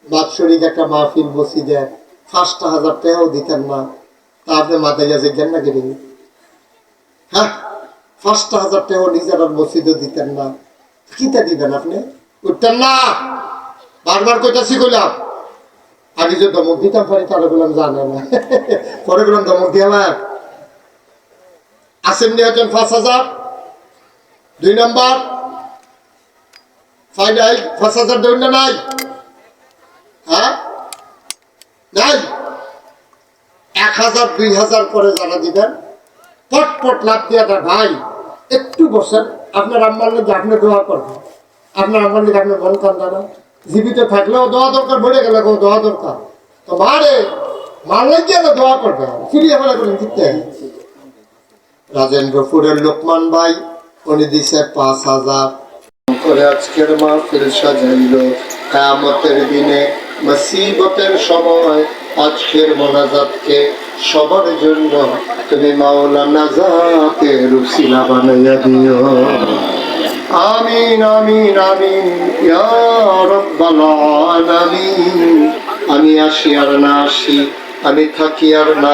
বাৎসরিক একটা মাহফিল বসি দেয় 5,000 টাকাও দিতেন না তা আপনি মাথায় গেছে জ্ঞান না কিনি হ্যাঁ 5,000 টাকাও নিজের আর মসজিদও দিতেন না কিতা দিবেন আপনি উঠতেন না বারবার কইতাছি কইলাম আগে যে ধমক দিতাম পারি তারা বললাম জানে না পরে বললাম ধমক দিয়ে আসেন নিয়ে 5,000 2 নম্বর 5,000 দেবেন না নাই হ্যাঁ নাই 1,000 2,000 করে জানা দিবেন পট লাভ দিয়া দেয় ভাই একটু বসেন আপনার আম্মার লোক আপনি দোয়া করবেন আপনার আম্মার লোক আপনি মন কান্দা না জীবিত থাকলেও দোয়া দরকার বেড়ে গেলে দোয়া দরকার তো মারলে গিয়ে দোয়া করবে ফিরিয়ে ফেলা করেন জিততে রাজেন্দ্রপুরের লোকমান ভাই উনি দিছে 5,000 করে আজকের মাহফিল সাজাইল কিয়ামতের দিনে মুসিবতের সময় আজকের মোনাজাতকে সবার জন্য তুমি মাওলানা জাতের উসিলা বানাইয়া দিও আমিন আমিন আমিন ইয়া রাব্বাল আলামিন আমি আসি আর না আসি আমি থাকি আর না